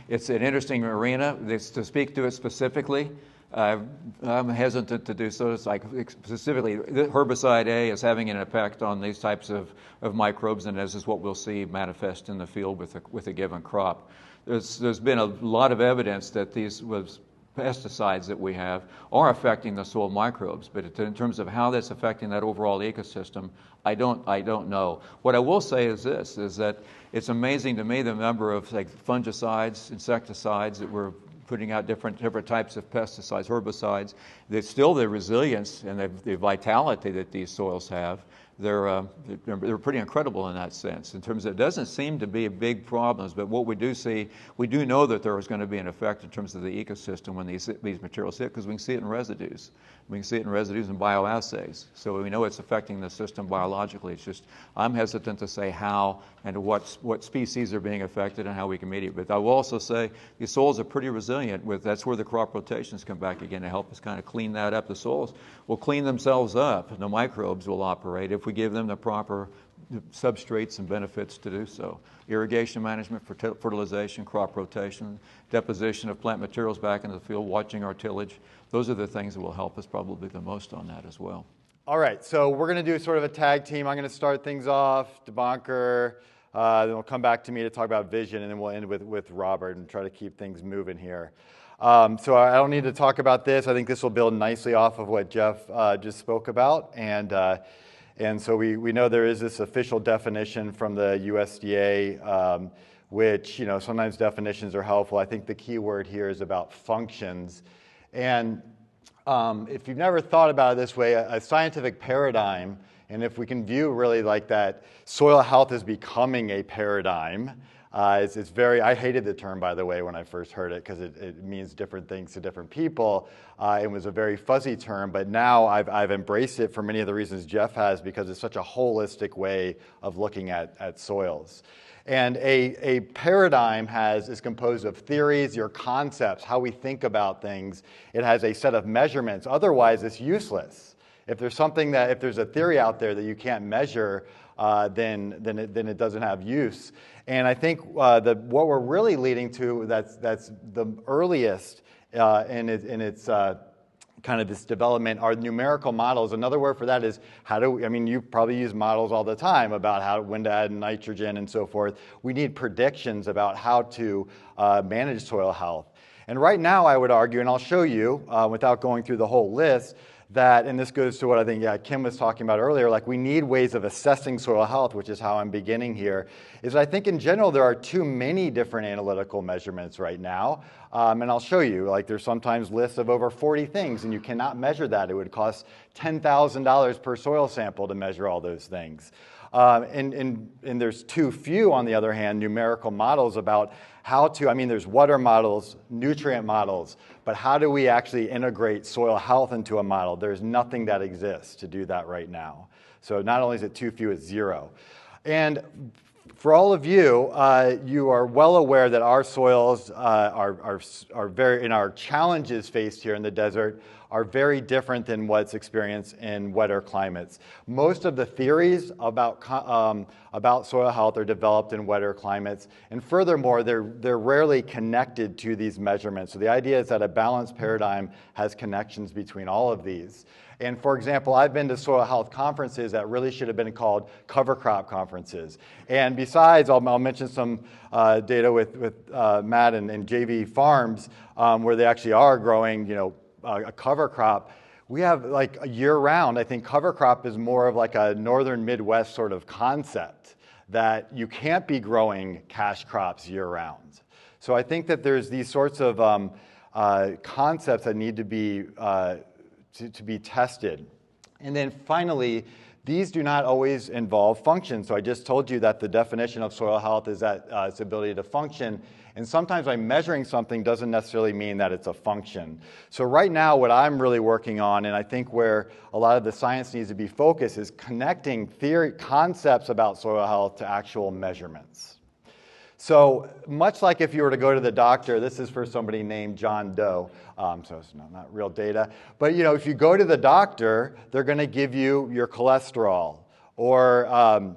It's an interesting arena. To speak to it specifically, I'm hesitant to do so. It's like specifically, herbicide A is having an impact on these types of microbes, and this is what we'll see manifest in the field with a given crop. There's been a lot of evidence that these pesticides that we have are affecting the soil microbes, but in terms of how that's affecting that overall ecosystem, I don't know. What I will say is this: is that it's amazing to me the number of fungicides, insecticides that we're putting out different types of pesticides, herbicides. There's still the resilience and the vitality that these soils have. They're pretty incredible in that sense. In terms of, it doesn't seem to be a big problems, but what we do see, we do know that there is going to be an effect in terms of the ecosystem when these materials hit, because we can see it in residues. We can see it in residues and bioassays. So we know it's affecting the system biologically. It's just, I'm hesitant to say how and what species are being affected and how we can meet it. But I will also say these soils are pretty resilient. That's where the crop rotations come back again to help us kind of clean that up. The soils will clean themselves up, and the microbes will operate if we give them the proper substrates and benefits to do so. Irrigation management, fertilization, crop rotation, deposition of plant materials back into the field, watching our tillage. Those are the things that will help us probably the most on that as well. All right, so we're going to do sort of a tag team. I'm going to start things off, Debankur, then we'll come back to me to talk about vision, and then we'll end with Robert and try to keep things moving here. So I don't need to talk about this. I think this will build nicely off of what Jeff just spoke about. And so we know there is this official definition from the USDA, which, sometimes definitions are helpful. I think the key word here is about functions. And if you've never thought about it this way, a scientific paradigm, and if we can view really like that soil health is becoming a paradigm, it's very, I hated the term, by the way, when I first heard it, because it means different things to different people. It was a very fuzzy term, but now I've embraced it for many of the reasons Jeff has, because it's such a holistic way of looking at soils. And a paradigm is composed of theories, your concepts, how we think about things. It has a set of measurements. Otherwise, it's useless. If there's a theory out there that you can't measure, then it doesn't have use. And I think what we're really leading to, that's the earliest in its kind of this development, are numerical models. Another word for that is you probably use models all the time about when to add nitrogen and so forth. We need predictions about how to manage soil health. And right now, I would argue, and I'll show you without going through the whole list, that, and this goes to what I think Kim was talking about earlier, like we need ways of assessing soil health, which is how I'm beginning here, is I think in general there are too many different analytical measurements right now. And I'll show you, like there's sometimes lists of over 40 things, and you cannot measure that. It would cost $10,000 per soil sample to measure all those things. And there's too few, on the other hand, numerical models about how to, there's water models, nutrient models, but how do we actually integrate soil health into a model? There's nothing that exists to do that right now. So not only is it too few, it's zero. And for all of you, you are well aware that our soils are very, in our challenges faced here in the desert, are very different than what's experienced in wetter climates. Most of the theories about soil health are developed in wetter climates, and furthermore, they're rarely connected to these measurements. So the idea is that a balanced paradigm has connections between all of these. And for example, I've been to soil health conferences that really should have been called cover crop conferences. And besides, I'll mention some data with Matt and JV Farms where they actually are growing, a cover crop. We have like a year-round. I think cover crop is more of like a northern Midwest sort of concept that you can't be growing cash crops year-round. So I think that there's these sorts of concepts that need to be tested. And then finally, these do not always involve function. So I just told you that the definition of soil health is that its ability to function. And sometimes by measuring something doesn't necessarily mean that it's a function. So right now, what I'm really working on, and I think where a lot of the science needs to be focused, is connecting theory concepts about soil health to actual measurements. So much like if you were to go to the doctor, this is for somebody named John Doe, so it's not real data. But if you go to the doctor, they're going to give you your cholesterol or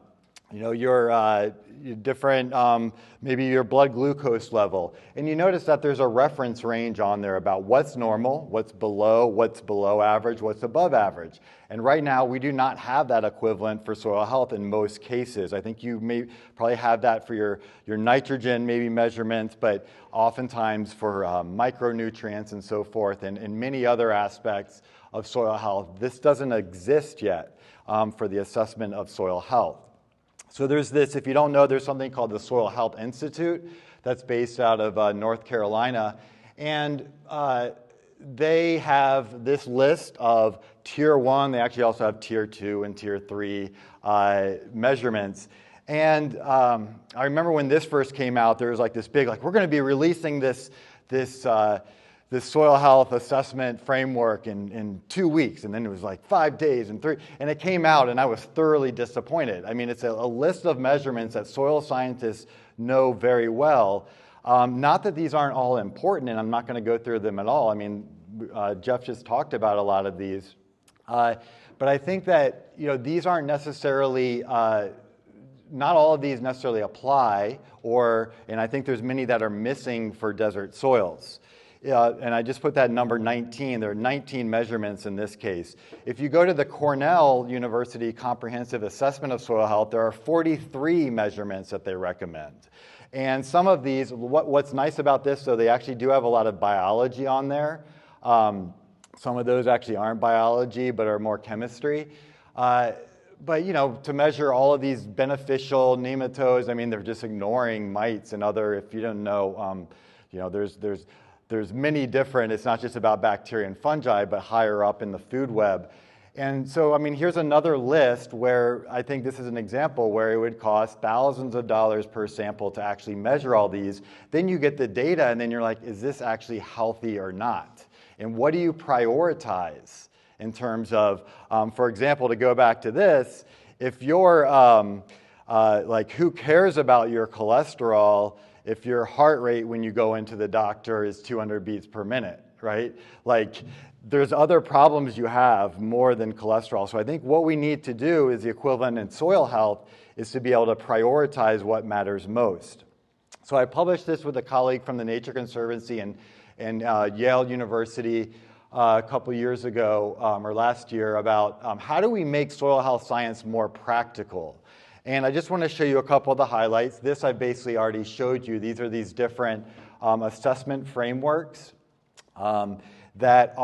your different, maybe your blood glucose level. And you notice that there's a reference range on there about what's normal, what's below average, what's above average. And right now, we do not have that equivalent for soil health in most cases. I think you may probably have that for your nitrogen maybe measurements, but oftentimes for micronutrients and so forth, and many other aspects of soil health, this doesn't exist yet for the assessment of soil health. So there's this, if you don't know, there's something called the Soil Health Institute that's based out of North Carolina. And they have this list of Tier 1. They actually also have Tier 2 and Tier 3 measurements. And I remember when this first came out, there was like this big, we're going to be releasing this soil health assessment framework in 2 weeks, and then it was like 5 days and 3, and it came out, and I was thoroughly disappointed. I mean, it's a list of measurements that soil scientists know very well. Not that these aren't all important, and I'm not going to go through them at all. I mean, Jeff just talked about a lot of these. But I think that these aren't necessarily, not all of these necessarily apply, and I think there's many that are missing for desert soils. And I just put that number 19. There are 19 measurements in this case. If you go to the Cornell University Comprehensive Assessment of Soil Health, there are 43 measurements that they recommend. And some of these, what's nice about this, so they actually do have a lot of biology on there. Some of those actually aren't biology, but are more chemistry. But to measure all of these beneficial nematodes, I mean, they're just ignoring mites and other, if you don't know, there's many different, it's not just about bacteria and fungi, but higher up in the food web. And so, I mean, here's another list where I think this is an example where it would cost thousands of dollars per sample to actually measure all these. Then you get the data, and then you're like, is this actually healthy or not? And what do you prioritize in terms of, for example, to go back to this, if you're, who cares about your cholesterol if your heart rate when you go into the doctor is 200 beats per minute, right? There's other problems you have more than cholesterol. So I think what we need to do is the equivalent in soil health is to be able to prioritize what matters most. So I published this with a colleague from the Nature Conservancy and Yale University a couple years ago, or last year, about how do we make soil health science more practical? And I just want to show you a couple of the highlights. This I basically already showed you. These are these different assessment frameworks that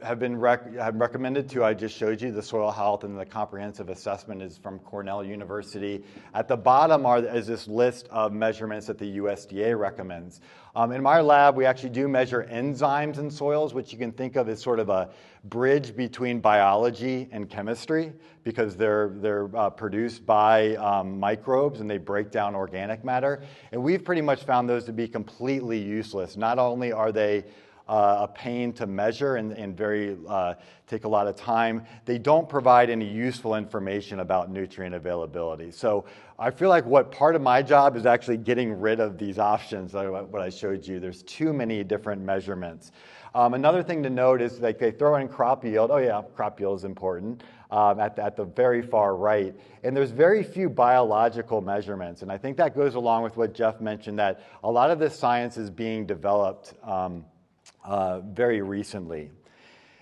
have been recommended to. I just showed you the soil health, and the comprehensive assessment is from Cornell University. At the bottom is this list of measurements that the USDA recommends. In my lab, we actually do measure enzymes in soils, which you can think of as sort of a bridge between biology and chemistry, because they're produced by microbes and they break down organic matter. And we've pretty much found those to be completely useless. Not only are they a pain to measure and very take a lot of time. They don't provide any useful information about nutrient availability. So I feel like what part of my job is actually getting rid of these options, like what I showed you. There's too many different measurements. Another thing to note is like they throw in crop yield. Oh yeah, crop yield is important at the very far right. And there's very few biological measurements. And I think that goes along with what Jeff mentioned, that a lot of this science is being developed very recently.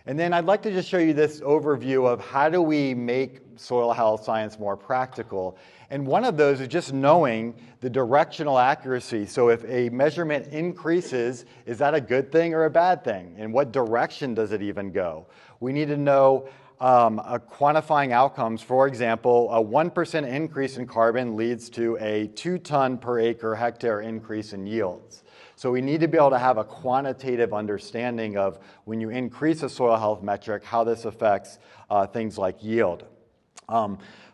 And then I'd like to just show you this overview of how do we make soil health science more practical. And one of those is just knowing the directional accuracy. So if a measurement increases, is that a good thing or a bad thing? In what direction does it even go? We need to know quantifying outcomes. For example, a 1% increase in carbon leads to a 2 ton per acre hectare increase in yields. So we need to be able to have a quantitative understanding of when you increase a soil health metric, how this affects things like yield.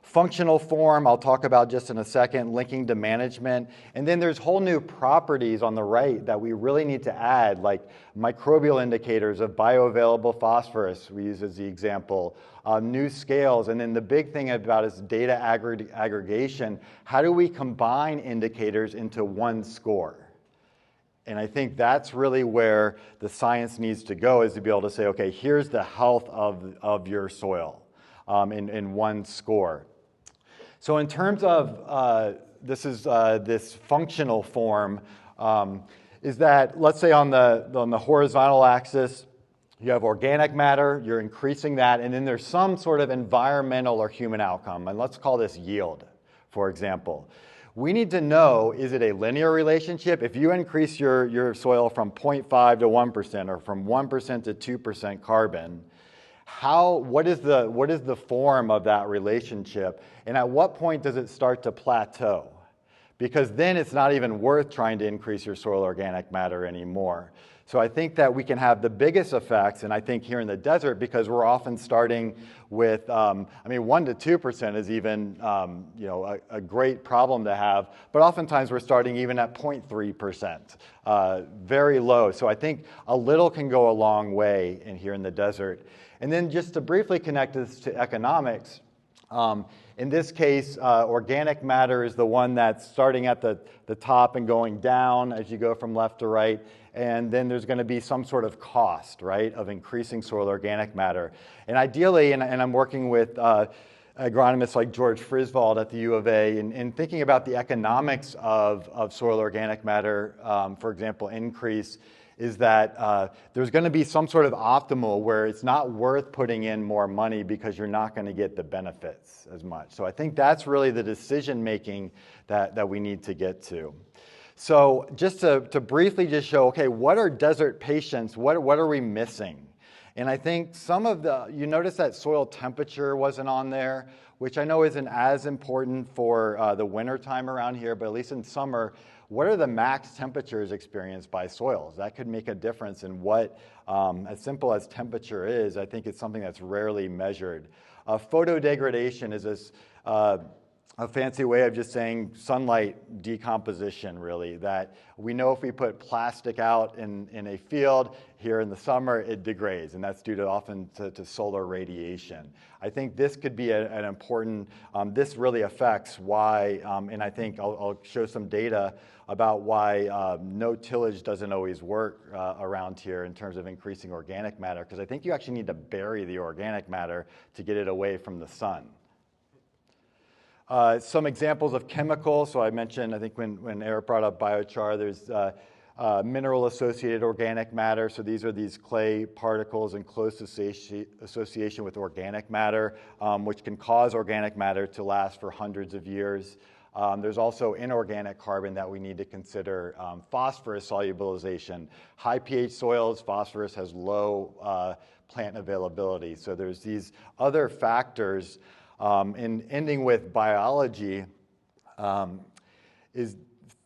Functional form, I'll talk about just in a second, linking to management. And then there's whole new properties on the right that we really need to add, like microbial indicators of bioavailable phosphorus, we use as the example, new scales. And then the big thing about is data aggregation. How do we combine indicators into one score? And I think that's really where the science needs to go, is to be able to say, okay, here's the health of your soil in one score. So in terms of, this functional form, is that, let's say on the horizontal axis, you have organic matter, you're increasing that, and then there's some sort of environmental or human outcome, and let's call this yield, for example. We need to know, is it a linear relationship? If you increase your soil from 0.5 to 1% or from 1% to 2% carbon, what is the form of that relationship? And at what point does it start to plateau? Because then it's not even worth trying to increase your soil organic matter anymore. So I think that we can have the biggest effects, and I think here in the desert, because we're often starting with, 1 to 2% is even, a great problem to have, but oftentimes we're starting even at 0.3%, very low. So I think a little can go a long way here in the desert. And then just to briefly connect this to economics, in this case, organic matter is the one that's starting at the top and going down as you go from left to right. And then there's going to be some sort of cost, right, of increasing soil organic matter. And ideally, and I'm working with agronomists like George Frisvold at the U of A, and thinking about the economics of soil organic matter, for example, increase, is that there's going to be some sort of optimal where it's not worth putting in more money because you're not going to get the benefits as much. So I think that's really the decision making that we need to get to. So just to briefly just show, okay, what are desert patients? What are we missing? And I think you notice that soil temperature wasn't on there, which I know isn't as important for the winter time around here, but at least in summer, what are the max temperatures experienced by soils? That could make a difference in what, as simple as temperature is, I think it's something that's rarely measured. Photodegradation is this a fancy way of just saying sunlight decomposition, really, that we know if we put plastic out in a field here in the summer, it degrades, and that's due to often to solar radiation. I think this could be an important, this really affects why, and I think I'll show some data about why no tillage doesn't always work around here in terms of increasing organic matter, because I think you actually need to bury the organic matter to get it away from the sun. Some examples of chemicals. So I mentioned, I think when Eric brought up biochar, there's mineral-associated organic matter. So these are these clay particles in close association with organic matter, which can cause organic matter to last for hundreds of years. There's also inorganic carbon that we need to consider. Phosphorus solubilization. High pH soils, phosphorus has low plant availability. So there's these other factors. And ending with biology is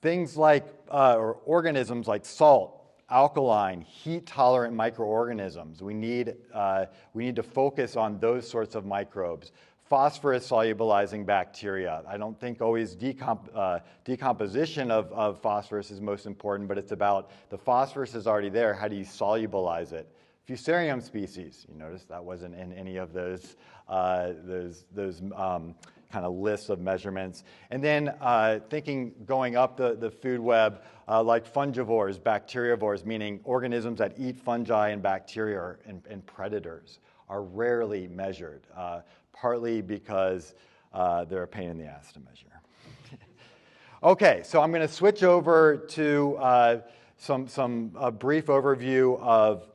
things like, or organisms like salt, alkaline, heat-tolerant microorganisms. We need to focus on those sorts of microbes. phosphorus solubilizing bacteria. I don't think always decomposition of phosphorus is most important, but it's about the phosphorus is already there. How do you solubilize it? Fusarium species, you notice that wasn't in any of those kind of lists of measurements. And then going up the food web, like fungivores, bacteriivores, meaning organisms that eat fungi and bacteria and predators, are rarely measured, partly because they're a pain in the ass to measure. Okay, so I'm going to switch over to a brief overview of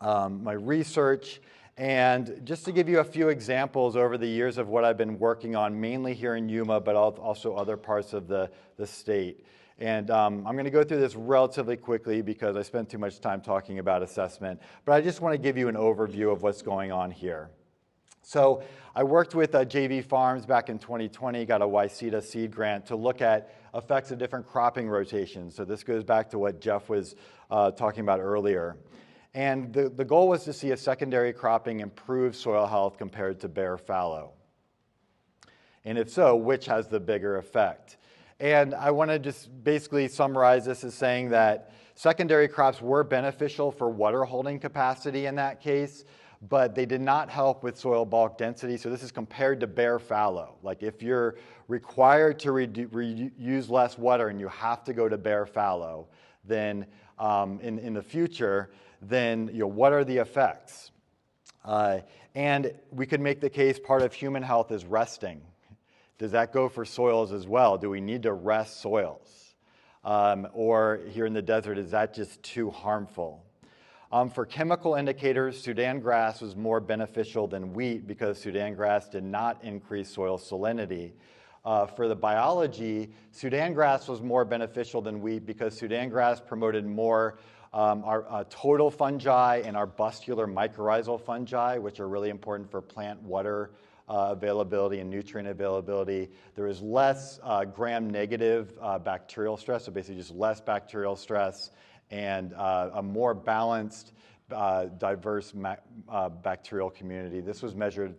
my research. And just to give you a few examples over the years of what I've been working on, mainly here in Yuma, but also other parts of the state. And I'm going to go through this relatively quickly because I spent too much time talking about assessment. But I just want to give you an overview of what's going on here. So I worked with JV Farms back in 2020, got a YCEDA seed grant to look at effects of different cropping rotations. So this goes back to what Jeff was talking about earlier. And the goal was to see if secondary cropping improved soil health compared to bare fallow. And if so, which has the bigger effect? And I want to just basically summarize this as saying that secondary crops were beneficial for water holding capacity in that case, but they did not help with soil bulk density. So this is compared to bare fallow. Like if you're required to use less water and you have to go to bare fallow, then in the future, then what are the effects? And we could make the case part of human health is resting. Does that go for soils as well? Do we need to rest soils? Or here in the desert, is that just too harmful? For chemical indicators, Sudan grass was more beneficial than wheat because Sudan grass did not increase soil salinity. For the biology, Sudan grass was more beneficial than wheat because Sudan grass promoted more our total fungi and our bustular mycorrhizal fungi, which are really important for plant water availability and nutrient availability. There is less gram-negative bacterial stress, so basically just less bacterial stress, and a more balanced, diverse bacterial community. This was measured,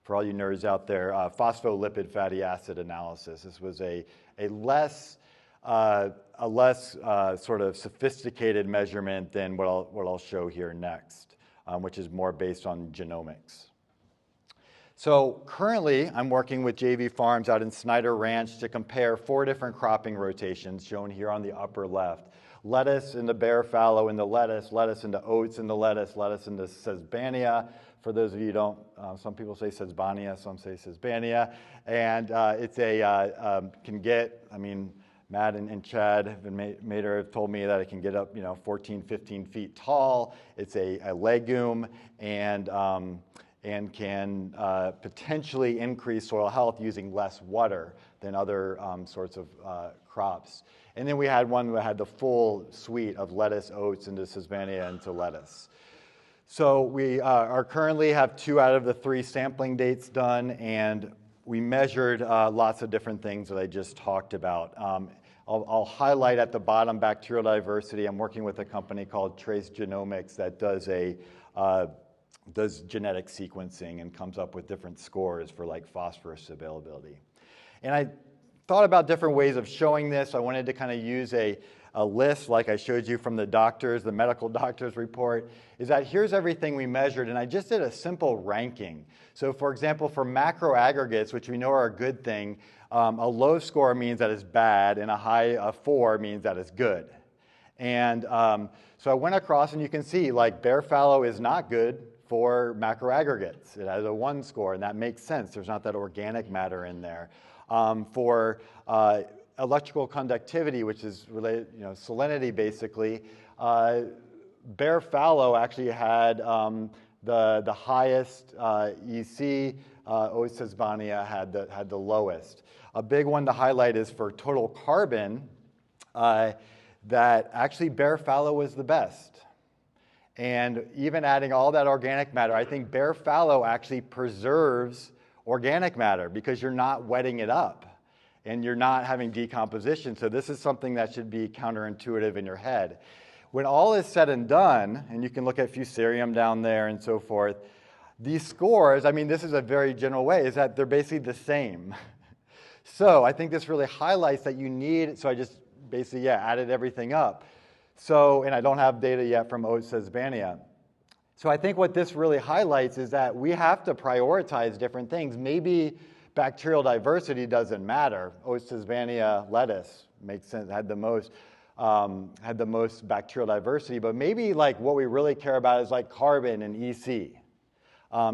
for all you nerds out there, phospholipid fatty acid analysis. This was a less sort of sophisticated measurement than what I'll show here next, which is more based on genomics. So currently, I'm working with JV Farms out in Snyder Ranch to compare 4 different cropping rotations shown here on the upper left. Lettuce into bare fallow in the lettuce into oats in the lettuce into sesbania. For those of you who don't, some people say sesbania, some say sesbania. And it's can get, Matt and Chad Mater have told me that it can get up, 14, 15 feet tall. It's a legume and can potentially increase soil health using less water than other sorts of crops. And then we had one that had the full suite of lettuce, oats, into sesbania, into lettuce. So we currently have 2 out of the 3 sampling dates done, and we measured lots of different things that I just talked about. I'll highlight at the bottom bacterial diversity. I'm working with a company called Trace Genomics that does genetic sequencing and comes up with different scores for like phosphorus availability. And I thought about different ways of showing this. I wanted to kind of use a list like I showed you from the medical doctors report, is that here's everything we measured, and I just did a simple ranking. So for example, for macro aggregates, which we know are a good thing, a low score means that it's bad, and a 4 means that it's good. And so I went across, and you can see like bare fallow is not good for macro aggregates. It has a 1 score, and that makes sense. There's not that organic matter in there. For electrical conductivity, which is related, salinity basically, bare fallow actually had the highest EC. Oats sesbania had the lowest. A big one to highlight is for total carbon, that actually bare fallow was the best. And even adding all that organic matter, I think bare fallow actually preserves organic matter because you're not wetting it up and you're not having decomposition. So this is something that should be counterintuitive in your head. When all is said and done, and you can look at fusarium down there and so forth, these scores, I mean, this is a very general way, is that they're basically the same. So I think this really highlights that you need, so I just basically, added everything up. So, and I don't have data yet from YCEDA. So I think what this really highlights is that we have to prioritize different things. Maybe bacterial diversity doesn't matter. YCEDA lettuce makes sense, had the most bacterial diversity, but maybe like what we really care about is like carbon and EC.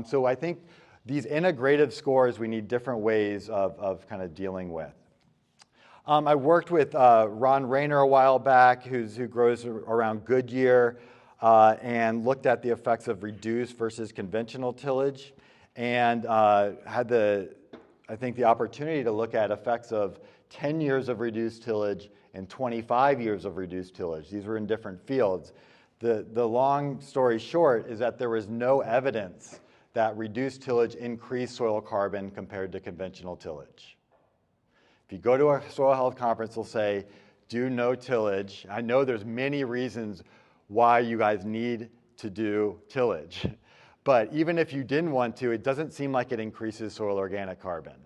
So I think these integrative scores, we need different ways of kind of dealing with. I worked with Ron Rayner a while back, who grows around Goodyear, and looked at the effects of reduced versus conventional tillage, and had the opportunity to look at effects of 10 years of reduced tillage and 25 years of reduced tillage. These were in different fields. The long story short is that there was no evidence that reduced tillage increased soil carbon compared to conventional tillage. If you go to a soil health conference, they'll say, do no tillage. I know there's many reasons why you guys need to do tillage. But even if you didn't want to, it doesn't seem like it increases soil organic carbon.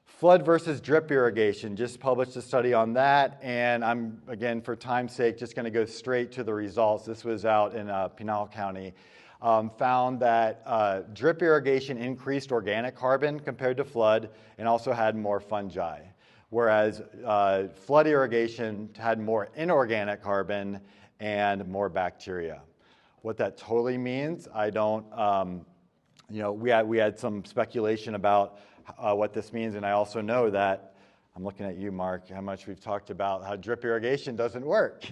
Flood versus drip irrigation, just published a study on that, and I'm, again, for time's sake, just going to go straight to the results. This was out in Pinal County. Found that drip irrigation increased organic carbon compared to flood and also had more fungi, whereas flood irrigation had more inorganic carbon and more bacteria. What that totally means, I don't, we had some speculation about what this means, and I also know that, I'm looking at you, Mark, how much we've talked about how drip irrigation doesn't work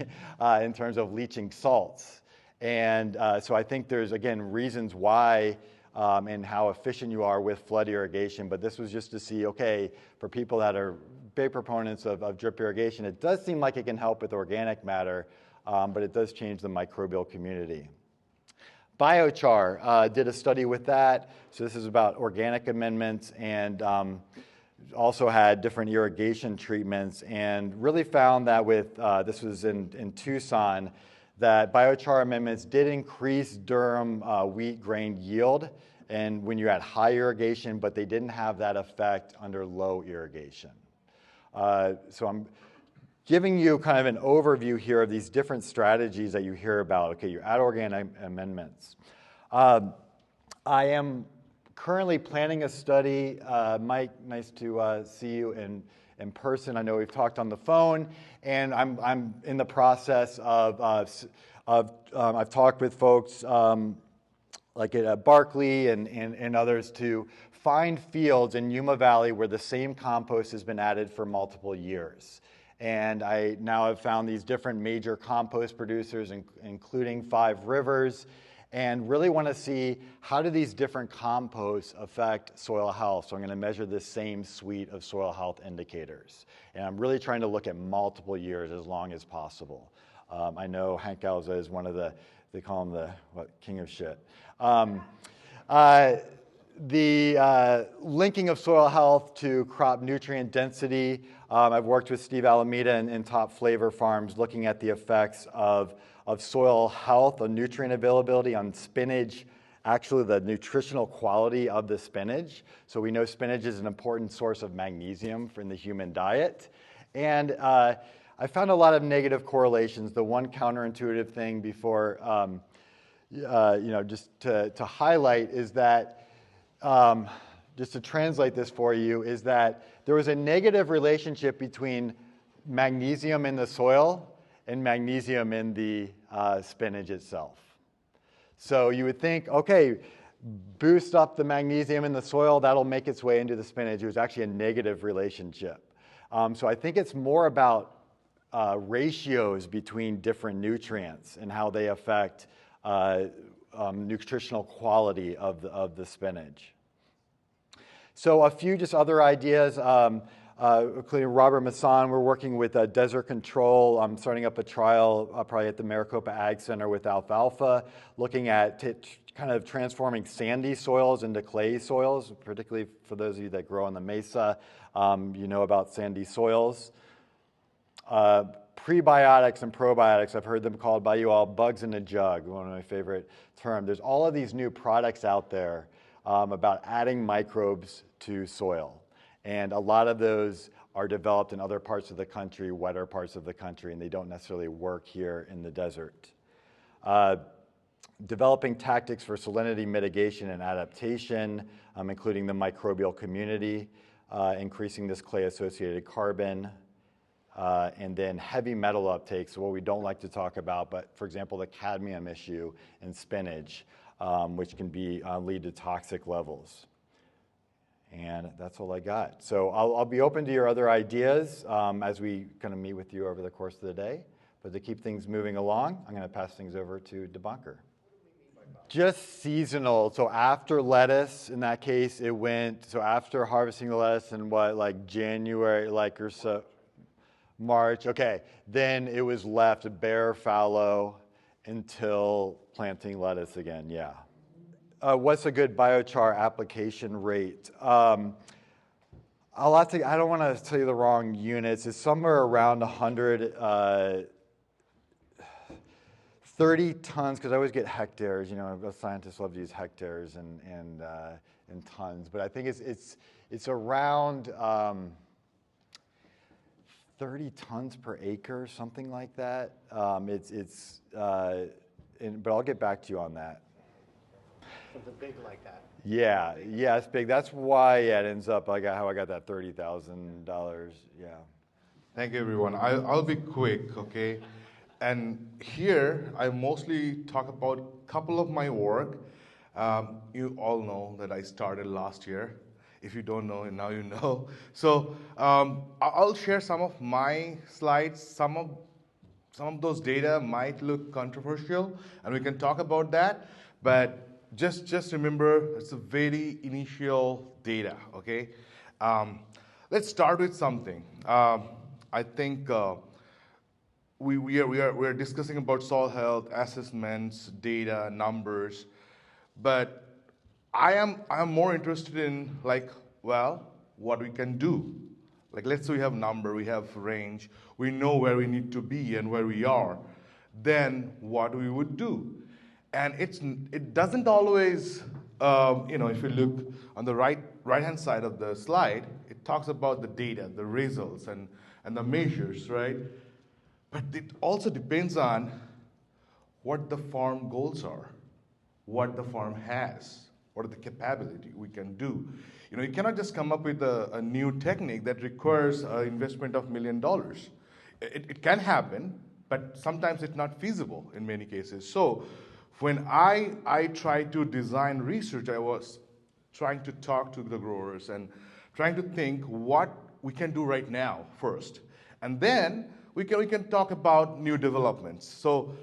in terms of leaching salts. And so I think there's, again, reasons why and how efficient you are with flood irrigation, but this was just to see, okay, for people that are big proponents of drip irrigation, it does seem like it can help with organic matter, but it does change the microbial community. Biochar did a study with that, so this is about organic amendments, and also had different irrigation treatments, and really found that with, this was in Tucson, that biochar amendments did increase durum wheat grain yield, and when you had high irrigation, but they didn't have that effect under low irrigation. So I'm giving you kind of an overview here of these different strategies that you hear about. Okay, you add organic amendments. I am currently planning a study. Mike, nice to see you in person. I know we've talked on the phone, and I'm in the process of I've talked with folks like at Berkeley and others to find fields in Yuma Valley where the same compost has been added for multiple years. And I now have found these different major compost producers, including 5 Rivers, and really want to see how do these different composts affect soil health. So I'm going to measure this same suite of soil health indicators. And I'm really trying to look at multiple years as long as possible. I know Hank Galza is one of they call him the king of shit. The linking of soil health to crop nutrient density. I've worked with Steve Alameda in Top Flavor Farms looking at the effects of soil health, of nutrient availability on spinach, actually the nutritional quality of the spinach. So we know spinach is an important source of magnesium in the human diet. And I found a lot of negative correlations. The one counterintuitive thing before, just to highlight is that, just to translate this for you, is that there was a negative relationship between magnesium in the soil and magnesium in the spinach itself. So you would think, okay, boost up the magnesium in the soil, that'll make its way into the spinach. It was actually a negative relationship. So I think it's more about ratios between different nutrients and how they affect nutritional quality of the spinach. So a few just other ideas, including Robert Masson. We're working with Desert Control. I'm starting up a trial probably at the Maricopa Ag Center with alfalfa, looking at kind of transforming sandy soils into clay soils, particularly for those of you that grow on the mesa. You know about sandy soils. Prebiotics and probiotics, I've heard them called by you all bugs in a jug, one of my favorite terms. There's all of these new products out there about adding microbes to soil. And a lot of those are developed in other parts of the country, wetter parts of the country, and they don't necessarily work here in the desert. Developing tactics for salinity mitigation and adaptation, including the microbial community, increasing this clay-associated carbon, and then heavy metal uptake, so what we don't like to talk about, but for example, the cadmium issue in spinach, which can lead to toxic levels. And that's all I got. So I'll be open to your other ideas as we kind of meet with you over the course of the day. But to keep things moving along, I'm going to pass things over to Debankur. Just seasonal. So after lettuce, in that case, it went, so after harvesting the lettuce in what, like January, like or so, March, okay. Then it was left bare fallow until planting lettuce again, yeah. What's a good biochar application rate? I don't want to tell you the wrong units. It's somewhere around 30 tons, because I always get hectares. You know, scientists love to use hectares and tons, but I think it's around 30 tons per acre, something like that. But I'll get back to you on that. Something big like that. Yeah, it's big. That's why it ends up how I got that $30,000. Yeah. Thank you, everyone. I'll be quick, okay? And here, I mostly talk about a couple of my work. You all know that I started last year. If you don't know, now you know. So I'll share some of my slides. Some of those data might look controversial, and we can talk about that. But just remember, it's a very initial data, okay? Let's start with something. I think we are discussing about soil health, assessments, data, numbers, but I am more interested in what we can do. Like, let's say we have number, we have range, we know where we need to be and where we are. Then what we would do. And it doesn't always, if you look on the right-hand side of the slide, it talks about the data, the results, and the measures, right? But it also depends on what the farm goals are, what the farm has, what are the capability we can do. You cannot just come up with a new technique that requires an investment of $1 million. It can happen, but sometimes it's not feasible in many cases. So when I tried to design research, I was trying to talk to the growers and trying to think what we can do right now first. And then we can talk about new developments. So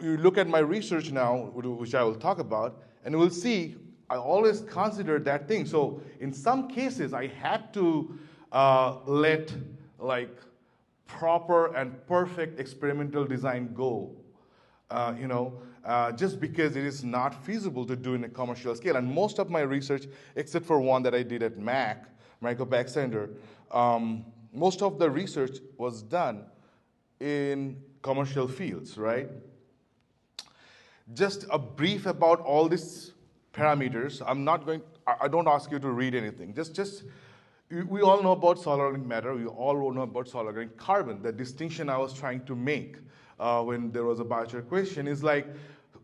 you look at my research now, which I will talk about, and we'll see I always consider that thing. So in some cases, I had to let proper and perfect experimental design go. Just because it is not feasible to do in a commercial scale. And most of my research, except for one that I did at MAC, Maricopa Ag Center, most of the research was done in commercial fields, right? Just a brief about all these parameters. I don't ask you to read anything. We all know about soil organic matter. We all know about soil organic carbon. The distinction I was trying to make when there was a biochar question is like,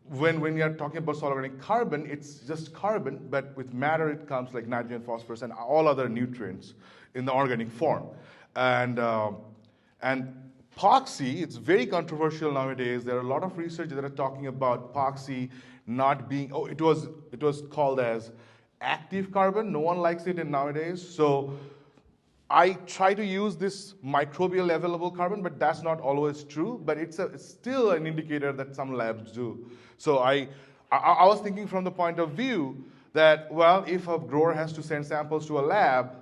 when you are talking about soil organic carbon, it's just carbon, but with matter it comes like nitrogen, phosphorus, and all other nutrients in the organic form. And epoxy, it's very controversial nowadays. There are a lot of research that are talking about epoxy not being, it was called as active carbon. No one likes it nowadays. So I try to use this microbial available carbon, but that's not always true. But it's still an indicator that some labs do. So I was thinking from the point of view that, well, if a grower has to send samples to a lab,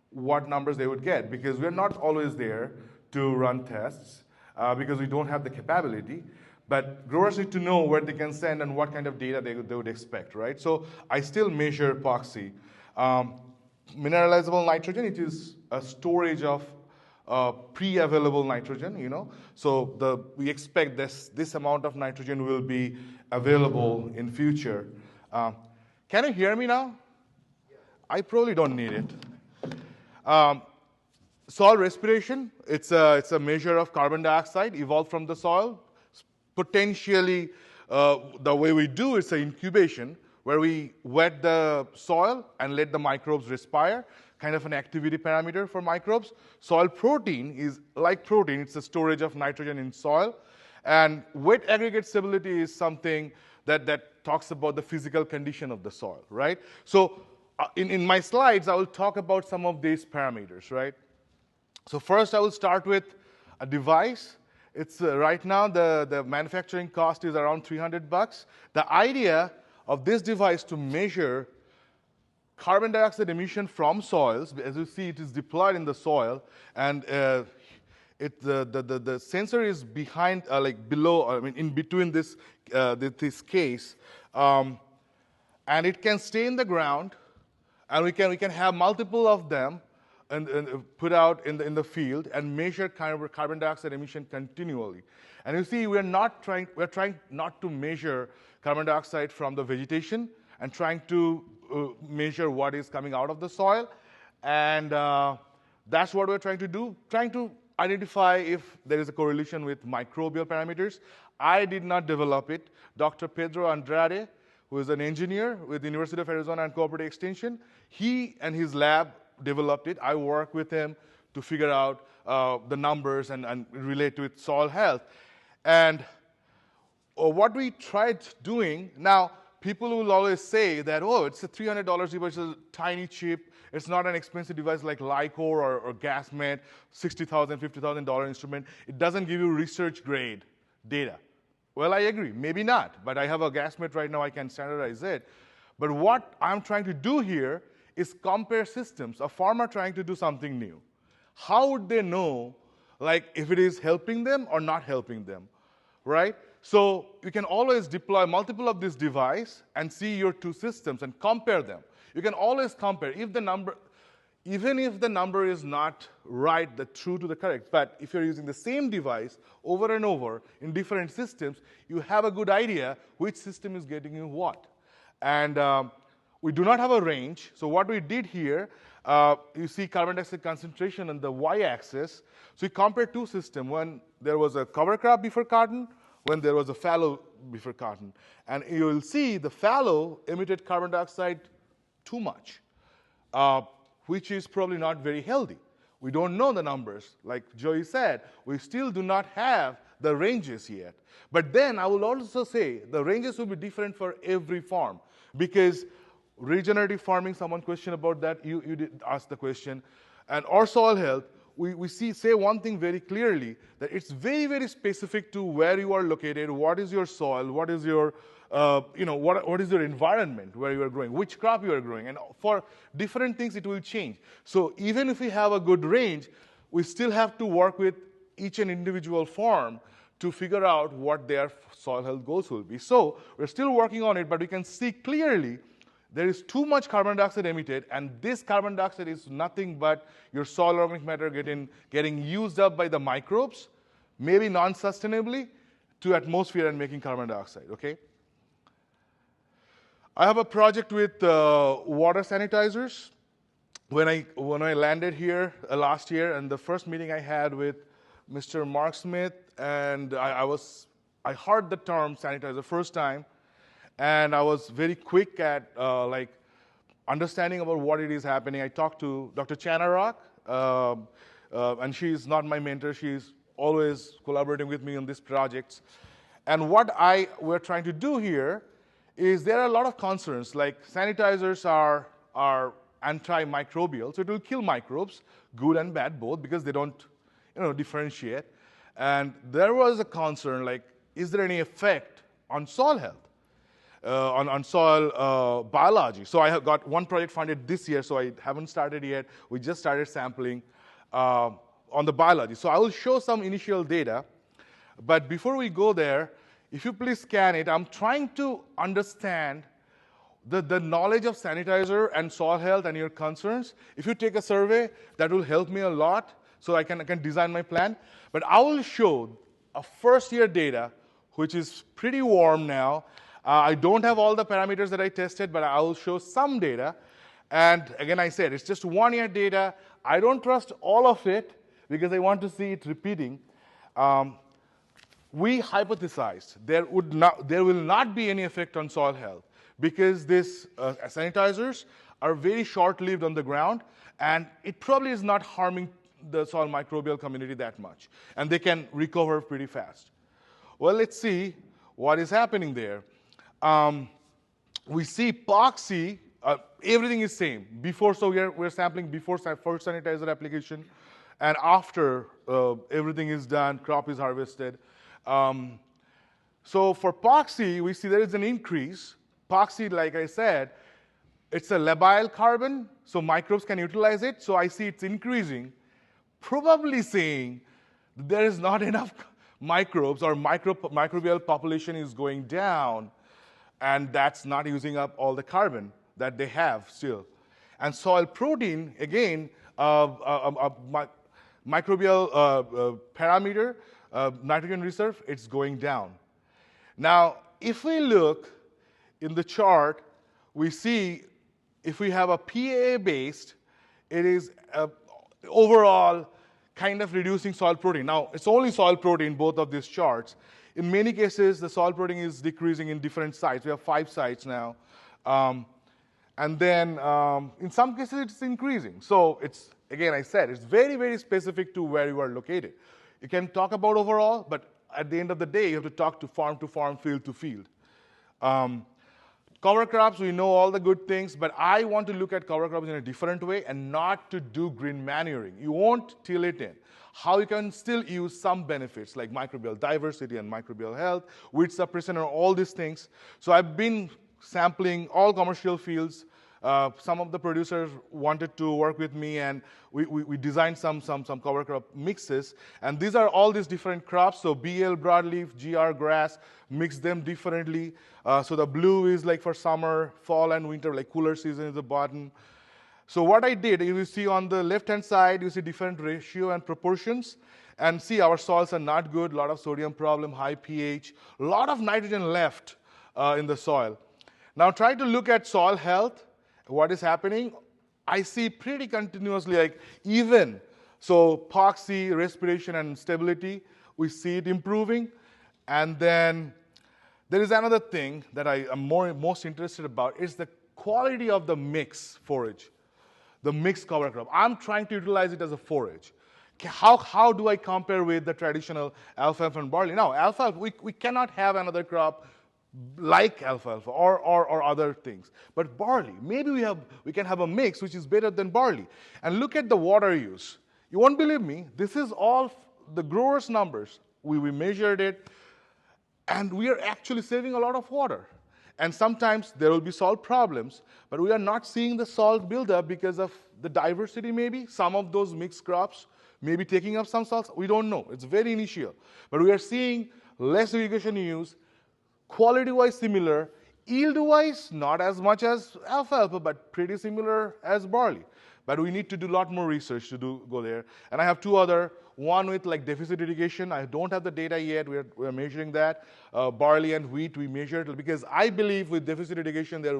what numbers they would get, because we're not always there to run tests because we don't have the capability. But growers need to know where they can send and what kind of data they would expect, right? So I still measure epoxy. Mineralizable nitrogen, it is a storage of pre-available nitrogen, So we expect this amount of nitrogen will be available in future. Can you hear me now? I probably don't need it. Soil respiration, it's a measure of carbon dioxide evolved from the soil. Potentially, the way we do it's an incubation, where we wet the soil and let the microbes respire, kind of an activity parameter for microbes. Soil protein is like protein, it's a storage of nitrogen in soil. And wet aggregate stability is something that talks about the physical condition of the soil, right? So in my slides, I will talk about some of these parameters, right? So first, I will start with a device. It's right now, the manufacturing cost is around $300. The idea of this device to measure carbon dioxide emission from soils, as you see, it is deployed in the soil, and the sensor is behind, like below, I mean, in between this case, and it can stay in the ground, and we can have multiple of them and put out in the field and measure carbon dioxide emission continually. And you see, we're trying not to measure carbon dioxide from the vegetation and trying to measure what is coming out of the soil. And that's what we're trying to do, trying to identify if there is a correlation with microbial parameters. I did not develop it. Dr. Pedro Andrade, who is an engineer with the University of Arizona and Cooperative Extension, he and his lab developed it. I work with him to figure out the numbers and relate to it soil health. And what we tried doing, now people will always say that, oh, it's a $300 device, it's a tiny chip, it's not an expensive device like Lycor or GasMed, $60,000, $50,000 instrument. It doesn't give you research grade data. Well, I agree, maybe not, but I have a GasMed right now, I can standardize it. But what I'm trying to do here is compare systems, a farmer trying to do something new. How would they know, like, if it is helping them or not helping them, right? So you can always deploy multiple of this device and see your two systems and compare them. You can always compare. Even if the number is not right, true to the correct, but if you're using the same device over and over in different systems, you have a good idea which system is getting you what. And we do not have a range. So what we did here, you see carbon dioxide concentration on the y-axis. So we compared two systems. When there was a cover crop before cotton, when there was a fallow before cotton. And you will see the fallow emitted carbon dioxide too much, which is probably not very healthy. We don't know the numbers. Like Joey said, we still do not have the ranges yet. But then I will also say the ranges will be different for every farm, because regenerative farming, someone questioned about that, you did ask the question, and our soil health, we say one thing very clearly, that it's very, very specific to where you are located, what is your soil, what is your, what is your environment where you are growing, which crop you are growing, and for different things it will change. So even if we have a good range, we still have to work with each and individual farm to figure out what their soil health goals will be. So we're still working on it, but we can see clearly there is too much carbon dioxide emitted, and this carbon dioxide is nothing but your soil organic matter getting used up by the microbes, maybe non-sustainably, to atmosphere and making carbon dioxide, okay? I have a project with water sanitizers. When I landed here last year, and the first meeting I had with Mr. Mark Smith, and I heard the term sanitizer first time, and I was very quick at understanding about what it is happening. I talked to Dr. Chanarok, and she's not my mentor. She's always collaborating with me on these projects. And what we're trying to do here is there are a lot of concerns, like sanitizers are antimicrobial, so it will kill microbes, good and bad both, because they don't differentiate. And there was a concern, like, is there any effect on soil health? On soil biology. So I have got one project funded this year, so I haven't started yet. We just started sampling on the biology. So I will show some initial data. But before we go there, if you please scan it, I'm trying to understand the knowledge of sanitizer and soil health and your concerns. If you take a survey, that will help me a lot. so I can design my plan. But I will show a first-year data, which is pretty warm now. I don't have all the parameters that I tested, but I will show some data. And again, I said, it's just 1 year data. I don't trust all of it because I want to see it repeating. We hypothesized there will not be any effect on soil health because these sanitizers are very short-lived on the ground, and it probably is not harming the soil microbial community that much, and they can recover pretty fast. Well, let's see what is happening there. We see epoxy, everything is same. Before, so we're sampling before first sanitizer application, and after everything is done, crop is harvested. So for epoxy, we see there is an increase. Epoxy, like I said, it's a labile carbon, so microbes can utilize it. So I see it's increasing, probably saying that there is not enough microbes or microbial population is going down, and that's not using up all the carbon that they have still. And soil protein, again, microbial parameter, nitrogen reserve, it's going down. Now, if we look in the chart, we see if we have a PAA-based, it is overall kind of reducing soil protein. Now, it's only soil protein, both of these charts. In many cases, the soil protein is decreasing in different sites. We have 5 sites now. And then in some cases, it's increasing. So it's, again, I said, it's very, very specific to where you are located. You can talk about overall, but at the end of the day, you have to talk to farm, field to field. Cover crops, we know all the good things, but I want to look at cover crops in a different way and not to do green manuring. You won't till it in. How you can still use some benefits like microbial diversity and microbial health, weed suppression, and all these things. So I've been sampling all commercial fields. Some of the producers wanted to work with me, and we designed some cover crop mixes. And these are all these different crops. So BL, broadleaf, GR, grass, mix them differently. So the blue is like for summer, fall, and winter, like cooler season is the bottom. So what I did, you see on the left-hand side, you see different ratio and proportions. And see, our soils are not good, a lot of sodium problem, high pH, a lot of nitrogen left in the soil. Now try to look at soil health. What is happening? I see pretty continuously, like even. So epoxy, respiration, and stability, we see it improving. And then there is another thing that I am most interested about is the quality of the mix forage, the mixed cover crop. I'm trying to utilize it as a forage. How do I compare with the traditional alfalfa and barley? Now, alfalfa, we cannot have another crop like alfalfa or other things. But barley, maybe we can have a mix which is better than barley. And look at the water use. You won't believe me, this is all the growers' numbers. We measured it, and we are actually saving a lot of water. And sometimes there will be salt problems, but we are not seeing the salt buildup because of the diversity maybe. Some of those mixed crops may be taking up some salts. We don't know. It's very initial. But we are seeing less irrigation use, quality-wise similar, yield-wise not as much as alfalfa, but pretty similar as barley. But we need to do a lot more research to go there. And I have 2 other, one with like deficit irrigation. I don't have the data yet. We're measuring that. Barley and wheat, we measured because I believe with deficit irrigation there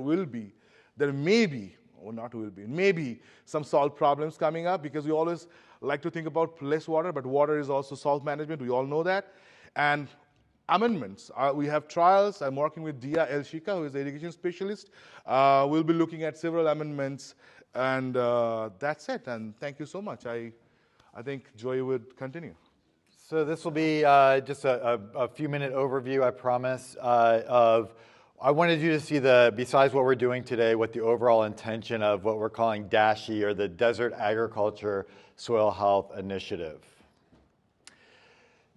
may be some salt problems coming up because we always like to think about less water, but water is also salt management. We all know that. And amendments. We have trials. I'm working with Dia El Shika, who is the irrigation specialist. We'll be looking at several amendments, and that's it. And thank you so much. I think Joy would continue. So this will be just a few-minute overview, I promise, of I wanted you to see besides what we're doing today, what the overall intention of what we're calling DASHI, or the Desert Agriculture Soil Health Initiative.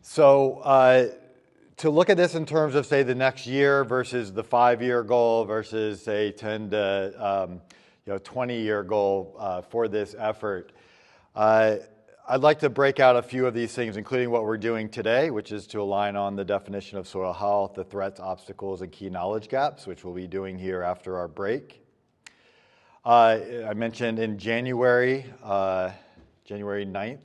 So to look at this in terms of, say, the next year versus the 5-year goal versus, say, 10 to 20-year goal for this effort, I'd like to break out a few of these things, including what we're doing today, which is to align on the definition of soil health, the threats, obstacles, and key knowledge gaps, which we'll be doing here after our break. I mentioned in January 9th,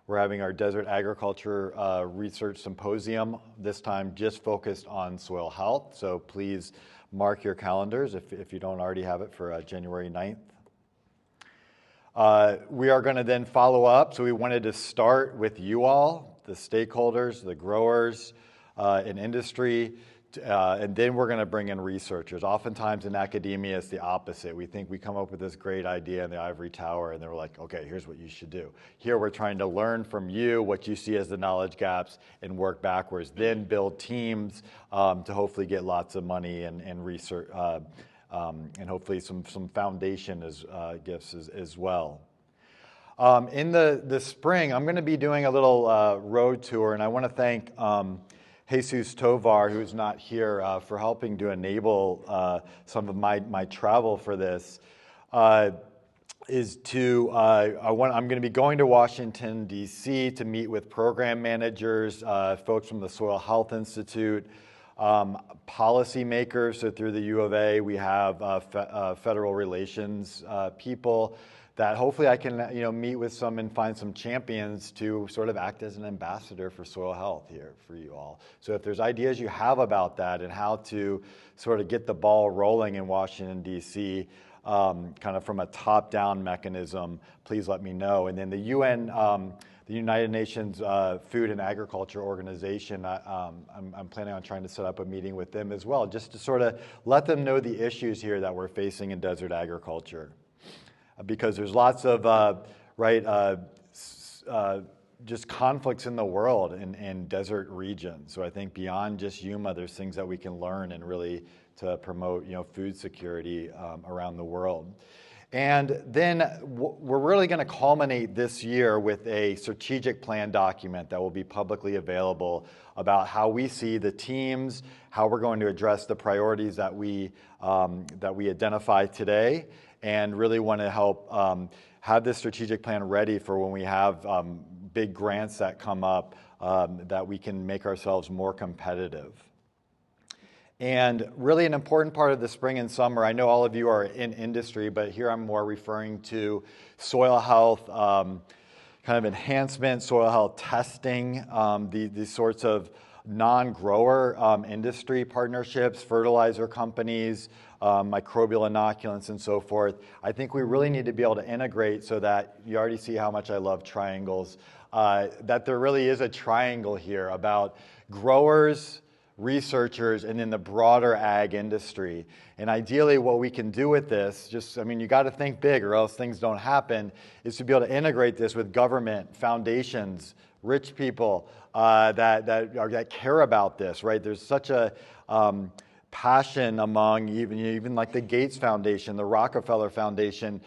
we're having our Desert Agriculture Research Symposium, this time just focused on soil health. So please mark your calendars if you don't already have it for January 9th. We are going to then follow up. So we wanted to start with you all, the stakeholders, the growers in industry, and then we're going to bring in researchers. Oftentimes in academia, it's the opposite. We think we come up with this great idea in the ivory tower, and they're like, okay, here's what you should do. Here we're trying to learn from you what you see as the knowledge gaps and work backwards, then build teams to hopefully get lots of money and research, and hopefully some foundation gifts as well. In the spring, I'm going to be doing a little road tour, and I want to thank Jesus Tovar, who's not here, for helping to enable some of my travel for this. I'm going to be going to Washington, D.C. to meet with program managers, folks from the Soil Health Institute, policymakers. So through the U of A, we have federal relations people that hopefully I can meet with some and find some champions to sort of act as an ambassador for soil health here for you all. So if there's ideas you have about that and how to sort of get the ball rolling in Washington, D.C., kind of from a top-down mechanism, please let me know. And then the UN, the United Nations Food and Agriculture Organization, I'm planning on trying to set up a meeting with them as well, just to sort of let them know the issues here that we're facing in desert agriculture. Because there's lots of just conflicts in the world in desert regions. So I think beyond just Yuma, there's things that we can learn and really to promote food security around the world. And then we're really going to culminate this year with a strategic plan document that will be publicly available about how we see the teams, how we're going to address the priorities that we identify today, and really want to help have this strategic plan ready for when we have big grants that come up, that we can make ourselves more competitive. And really an important part of the spring and summer, I know all of you are in industry, but here I'm more referring to soil health, kind of enhancement, soil health testing, these sorts of non-grower industry partnerships, fertilizer companies, microbial inoculants and so forth. I think we really need to be able to integrate so that you already see how much I love triangles, that there really is a triangle here about growers, researchers, and then the broader ag industry. And ideally what we can do with this, you got to think big or else things don't happen, is to be able to integrate this with government, foundations, rich people that care about this, right? There's such a passion among even like the Gates Foundation, the Rockefeller Foundation,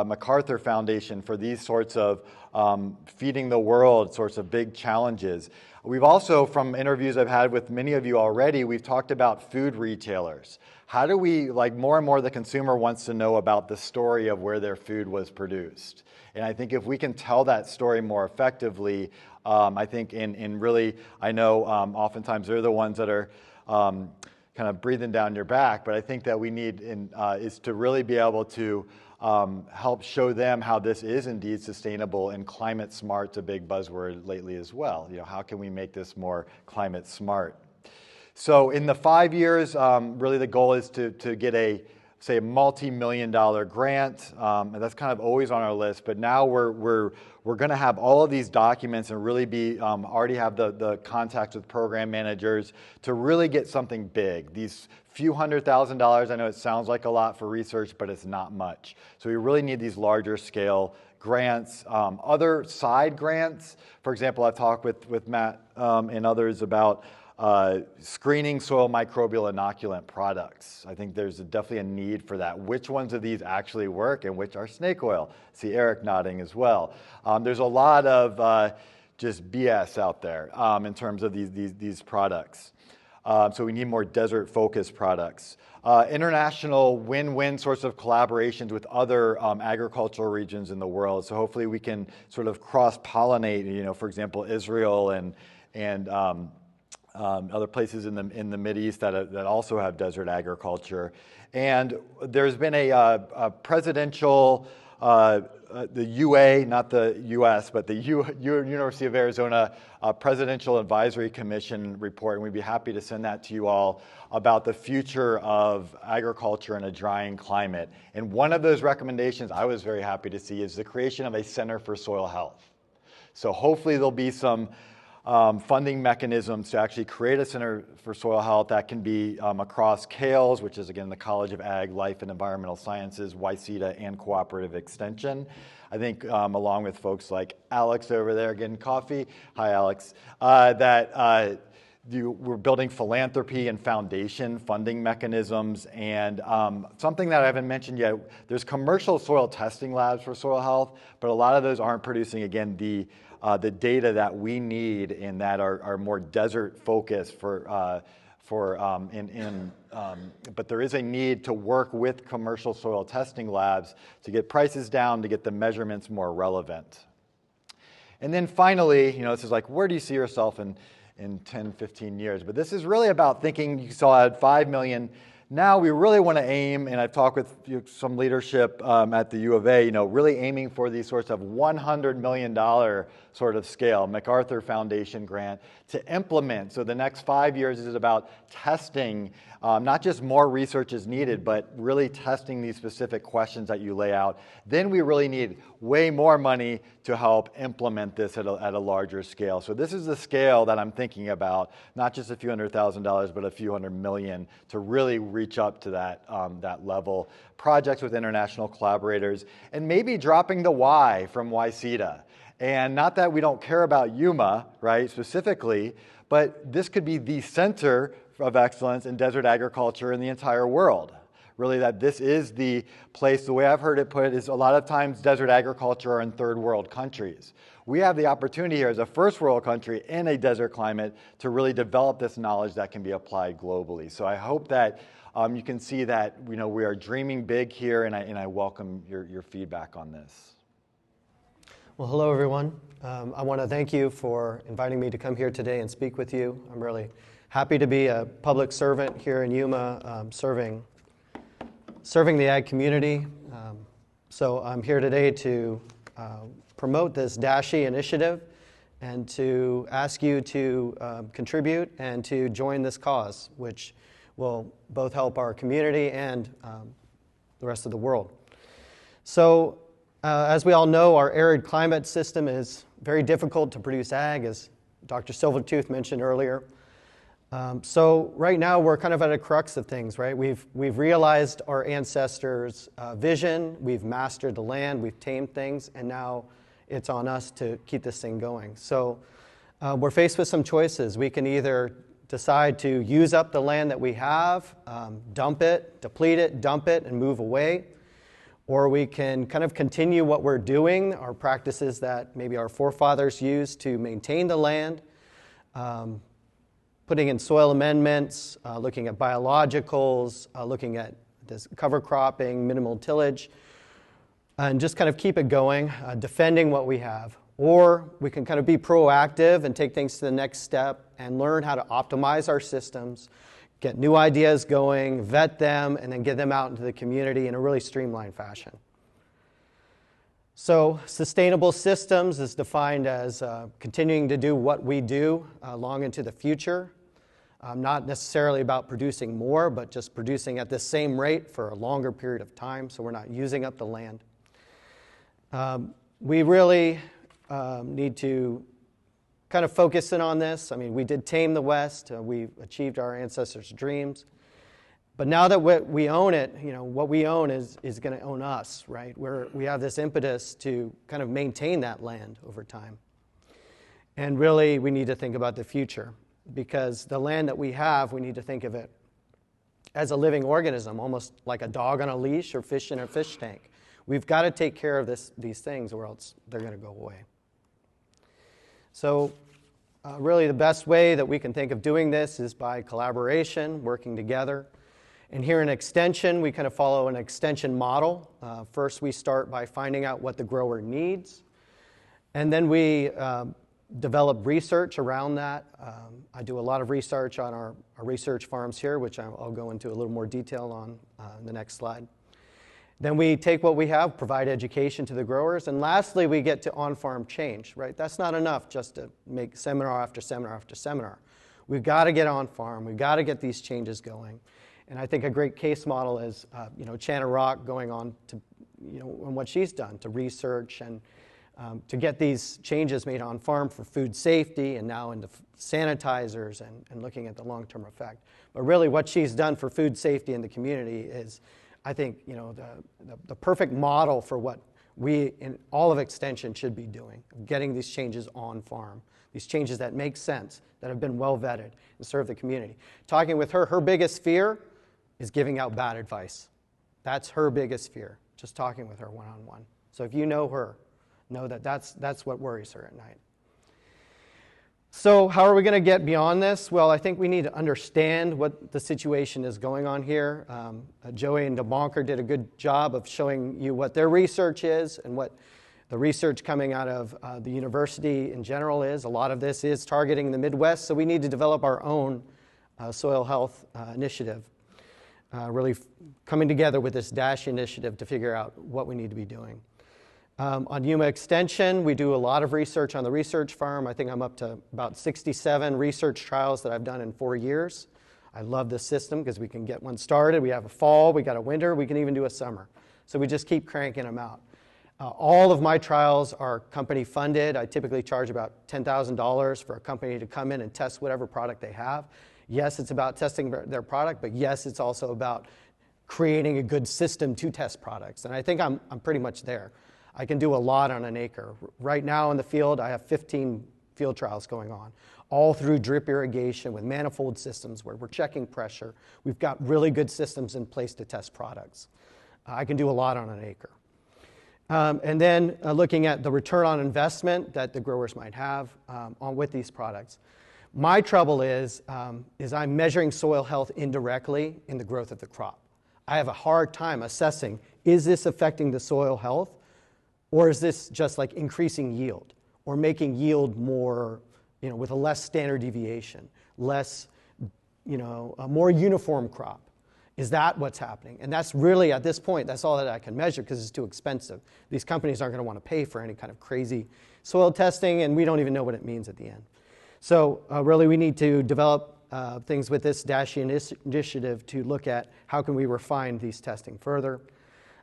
MacArthur Foundation for these sorts of feeding the world sorts of big challenges. We've also, from interviews I've had with many of you already, we've talked about food retailers. How do we, more and more the consumer wants to know about the story of where their food was produced. And I think if we can tell that story more effectively, I think in really, I know oftentimes they're the ones that are kind of breathing down your back, but I think that we need is to really be able to help show them how this is indeed sustainable, and climate smart's a big buzzword lately as well. How can we make this more climate smart? So in the 5 years, really the goal is to get a multi-million-dollar grant, and that's kind of always on our list. But now we're going to have all of these documents and really be already have the contacts with program managers to really get something big. These few $100,000, I know it sounds like a lot for research, but it's not much. So we really need these larger scale grants, other side grants. For example, I've talked with Matt and others about screening soil microbial inoculant products. I think there's definitely a need for that. Which ones of these actually work and which are snake oil? See Eric nodding as well. There's a lot of just BS out there in terms of these products. So we need more desert-focused products. International win-win sorts of collaborations with other agricultural regions in the world. So hopefully we can sort of cross-pollinate, for example, Israel and other places in the Mideast that also have desert agriculture. And there's been a presidential the UA, not the U.S., but the University of Arizona Presidential Advisory Commission report, and we'd be happy to send that to you all, about the future of agriculture in a drying climate. And one of those recommendations I was very happy to see is the creation of a Center for Soil Health. So hopefully there'll be some funding mechanisms to actually create a Center for Soil Health that can be across CALES, which is, again, the College of Ag, Life and Environmental Sciences, YCEDA, and Cooperative Extension. I think along with folks like Alex over there getting coffee, hi Alex, we're building philanthropy and foundation funding mechanisms. And something that I haven't mentioned yet, there's commercial soil testing labs for soil health, but a lot of those aren't producing, again, the data that we need and that are more desert focused but there is a need to work with commercial soil testing labs to get prices down, to get the measurements more relevant. And then finally, this is like, where do you see yourself in 10, 15 years? But this is really about thinking, you saw at 5 million. Now we really want to aim, and I've talked with some leadership at the U of A, really aiming for these sorts of $100 million sort of scale, MacArthur Foundation grant, to implement. So the next 5 years is about testing, not just more research is needed, but really testing these specific questions that you lay out. Then we really need way more money to help implement this at a larger scale. So this is the scale that I'm thinking about, not just a few $100,000, but a few $100 million to really reach up to that level. Projects with international collaborators, and maybe dropping the Y from YCEDA. And not that we don't care about Yuma, right, specifically, but this could be the center of excellence in desert agriculture in the entire world. Really, that this is the place, the way I've heard it put is a lot of times desert agriculture are in third world countries. We have the opportunity here as a first world country in a desert climate to really develop this knowledge that can be applied globally. So I hope that you can see that we are dreaming big here, and I welcome your feedback on this. Well, hello, everyone. I want to thank you for inviting me to come here today and speak with you. I'm really happy to be a public servant here in Yuma, serving the ag community. So I'm here today to promote this DASHI initiative and to ask you to contribute and to join this cause, which will both help our community and the rest of the world. So as we all know, our arid climate system is very difficult to produce ag, as Dr. Silvertooth mentioned earlier. So right now we're kind of at a crux of things, right? We've realized our ancestors' vision, we've mastered the land, we've tamed things, and now it's on us to keep this thing going. So we're faced with some choices. We can either decide to use up the land that we have, dump it, deplete it, dump it, and move away. Or we can kind of continue what we're doing, our practices that maybe our forefathers used to maintain the land, putting in soil amendments, looking at biologicals, looking at this cover cropping, minimal tillage, and just kind of keep it going, defending what we have. Or we can kind of be proactive and take things to the next step and learn how to optimize our systems, get new ideas going, vet them, and then get them out into the community in a really streamlined fashion. So sustainable systems is defined as continuing to do what we do long into the future. Not necessarily about producing more, but just producing at the same rate for a longer period of time, so we're not using up the land. We really need to kind of focus in on this. I mean, we did tame the West. We achieved our ancestors' dreams. But now that we own it, what we own is going to own us, right? We have this impetus to kind of maintain that land over time. And really, we need to think about the future, because the land that we have, we need to think of it as a living organism, almost like a dog on a leash or fish in a fish tank. We've got to take care of these things, or else they're going to go away. So really the best way that we can think of doing this is by collaboration, working together. And here in Extension, we kind of follow an extension model. First, we start by finding out what the grower needs. And then we develop research around that. I do a lot of research on our research farms here, which I'll go into a little more detail on in the next slide. Then we take what we have, provide education to the growers, and lastly, we get to on-farm change, right? That's not enough just to make seminar after seminar after seminar. We've got to get on-farm. We've got to get these changes going. And I think a great case model is, Chana Rock going on to, and what she's done to research and to get these changes made on-farm for food safety and now into sanitizers and looking at the long-term effect. But really what she's done for food safety in the community is, I think, the perfect model for what we in all of Extension should be doing, getting these changes on farm, these changes that make sense, that have been well vetted and serve the community. Talking with her, her biggest fear is giving out bad advice. That's her biggest fear, just talking with her one-on-one. So if you know her, know that that's what worries her at night. So how are we going to get beyond this? Well, I think we need to understand what the situation is going on here. Joey and Debankur did a good job of showing you what their research is and what the research coming out of the university in general is. A lot of this is targeting the Midwest, so we need to develop our own soil health initiative, really coming together with this DASHI initiative to figure out what we need to be doing. On Yuma Extension, we do a lot of research on the research farm. I think I'm up to about 67 research trials that I've done in 4 years. I love this system because we can get one started. We have a fall, we got a winter, we can even do a summer. So we just keep cranking them out. All of my trials are company funded. I typically charge about $10,000 for a company to come in and test whatever product they have. Yes, it's about testing their product, but yes, it's also about creating a good system to test products. And I think I'm pretty much there. I can do a lot on an acre. Right now in the field, I have 15 field trials going on, all through drip irrigation with manifold systems where we're checking pressure. We've got really good systems in place to test products. I can do a lot on an acre. And then looking at the return on investment that the growers might have with these products. My trouble is I'm measuring soil health indirectly in the growth of the crop. I have a hard time assessing, is this affecting the soil health? Or is this just like increasing yield or making yield more, with a less standard deviation, less, a more uniform crop? Is that what's happening? And that's really, at this point, that's all that I can measure because it's too expensive. These companies aren't going to want to pay for any kind of crazy soil testing, and we don't even know what it means at the end. So really, we need to develop things with this DASHI initiative to look at how can we refine these testing further.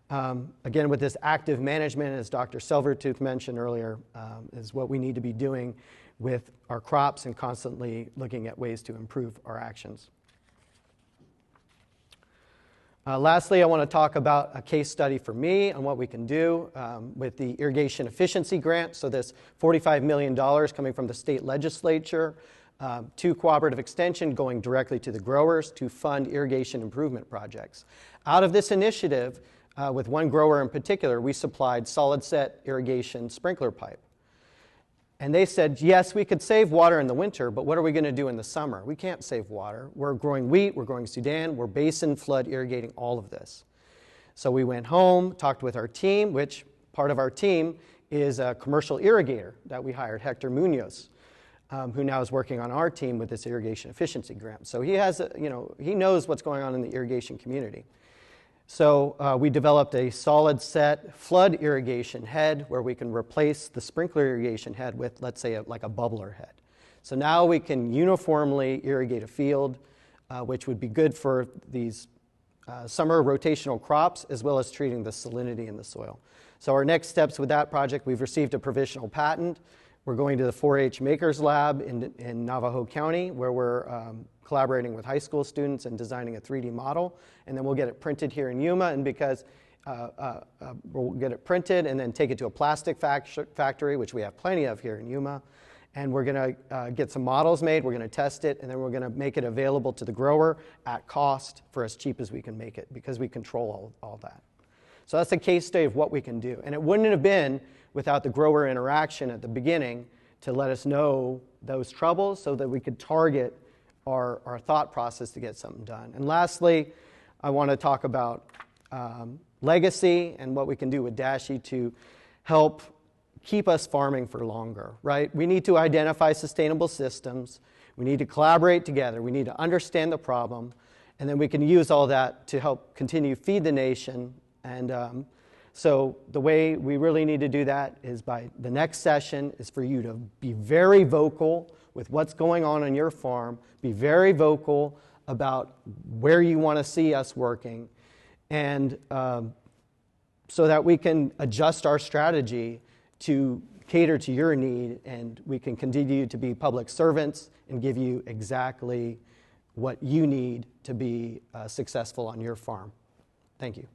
Again, with this active management, as Dr. Silvertooth mentioned earlier, is what we need to be doing with our crops and constantly looking at ways to improve our actions. Lastly, I want to talk about a case study for me on what we can do with the irrigation efficiency grant. So this $45 million coming from the state legislature to Cooperative Extension going directly to the growers to fund irrigation improvement projects. Out of this initiative, with one grower in particular, we supplied solid set irrigation sprinkler pipe. And they said, yes, we could save water in the winter, but what are we going to do in the summer? We can't save water. We're growing wheat, we're growing Sudan, we're basin flood irrigating all of this. So we went home, talked with our team, which part of our team is a commercial irrigator that we hired, Hector Munoz, who now is working on our team with this irrigation efficiency grant. So he has, he knows what's going on in the irrigation community. So we developed a solid set flood irrigation head where we can replace the sprinkler irrigation head with, let's say, like a bubbler head. So now we can uniformly irrigate a field, which would be good for these summer rotational crops as well as treating the salinity in the soil. So our next steps with that project, we've received a provisional patent. We're going to the 4-H Makers Lab in Navajo County where we're collaborating with high school students and designing a 3D model, and then we'll get it printed here in Yuma, and because we'll get it printed and then take it to a plastic factory, which we have plenty of here in Yuma, and we're going to get some models made, we're going to test it, and then we're going to make it available to the grower at cost for as cheap as we can make it, because we control all that. So that's a case study of what we can do, and it wouldn't have been without the grower interaction at the beginning to let us know those troubles so that we could target our thought process to get something done. And lastly, I want to talk about legacy and what we can do with DASHI to help keep us farming for longer, right? We need to identify sustainable systems. We need to collaborate together. We need to understand the problem. And then we can use all that to help continue feed the nation And so the way we really need to do that is by the next session is for you to be very vocal with what's going on your farm, be very vocal about where you want to see us working, and so that we can adjust our strategy to cater to your need, and we can continue to be public servants and give you exactly what you need to be successful on your farm. Thank you.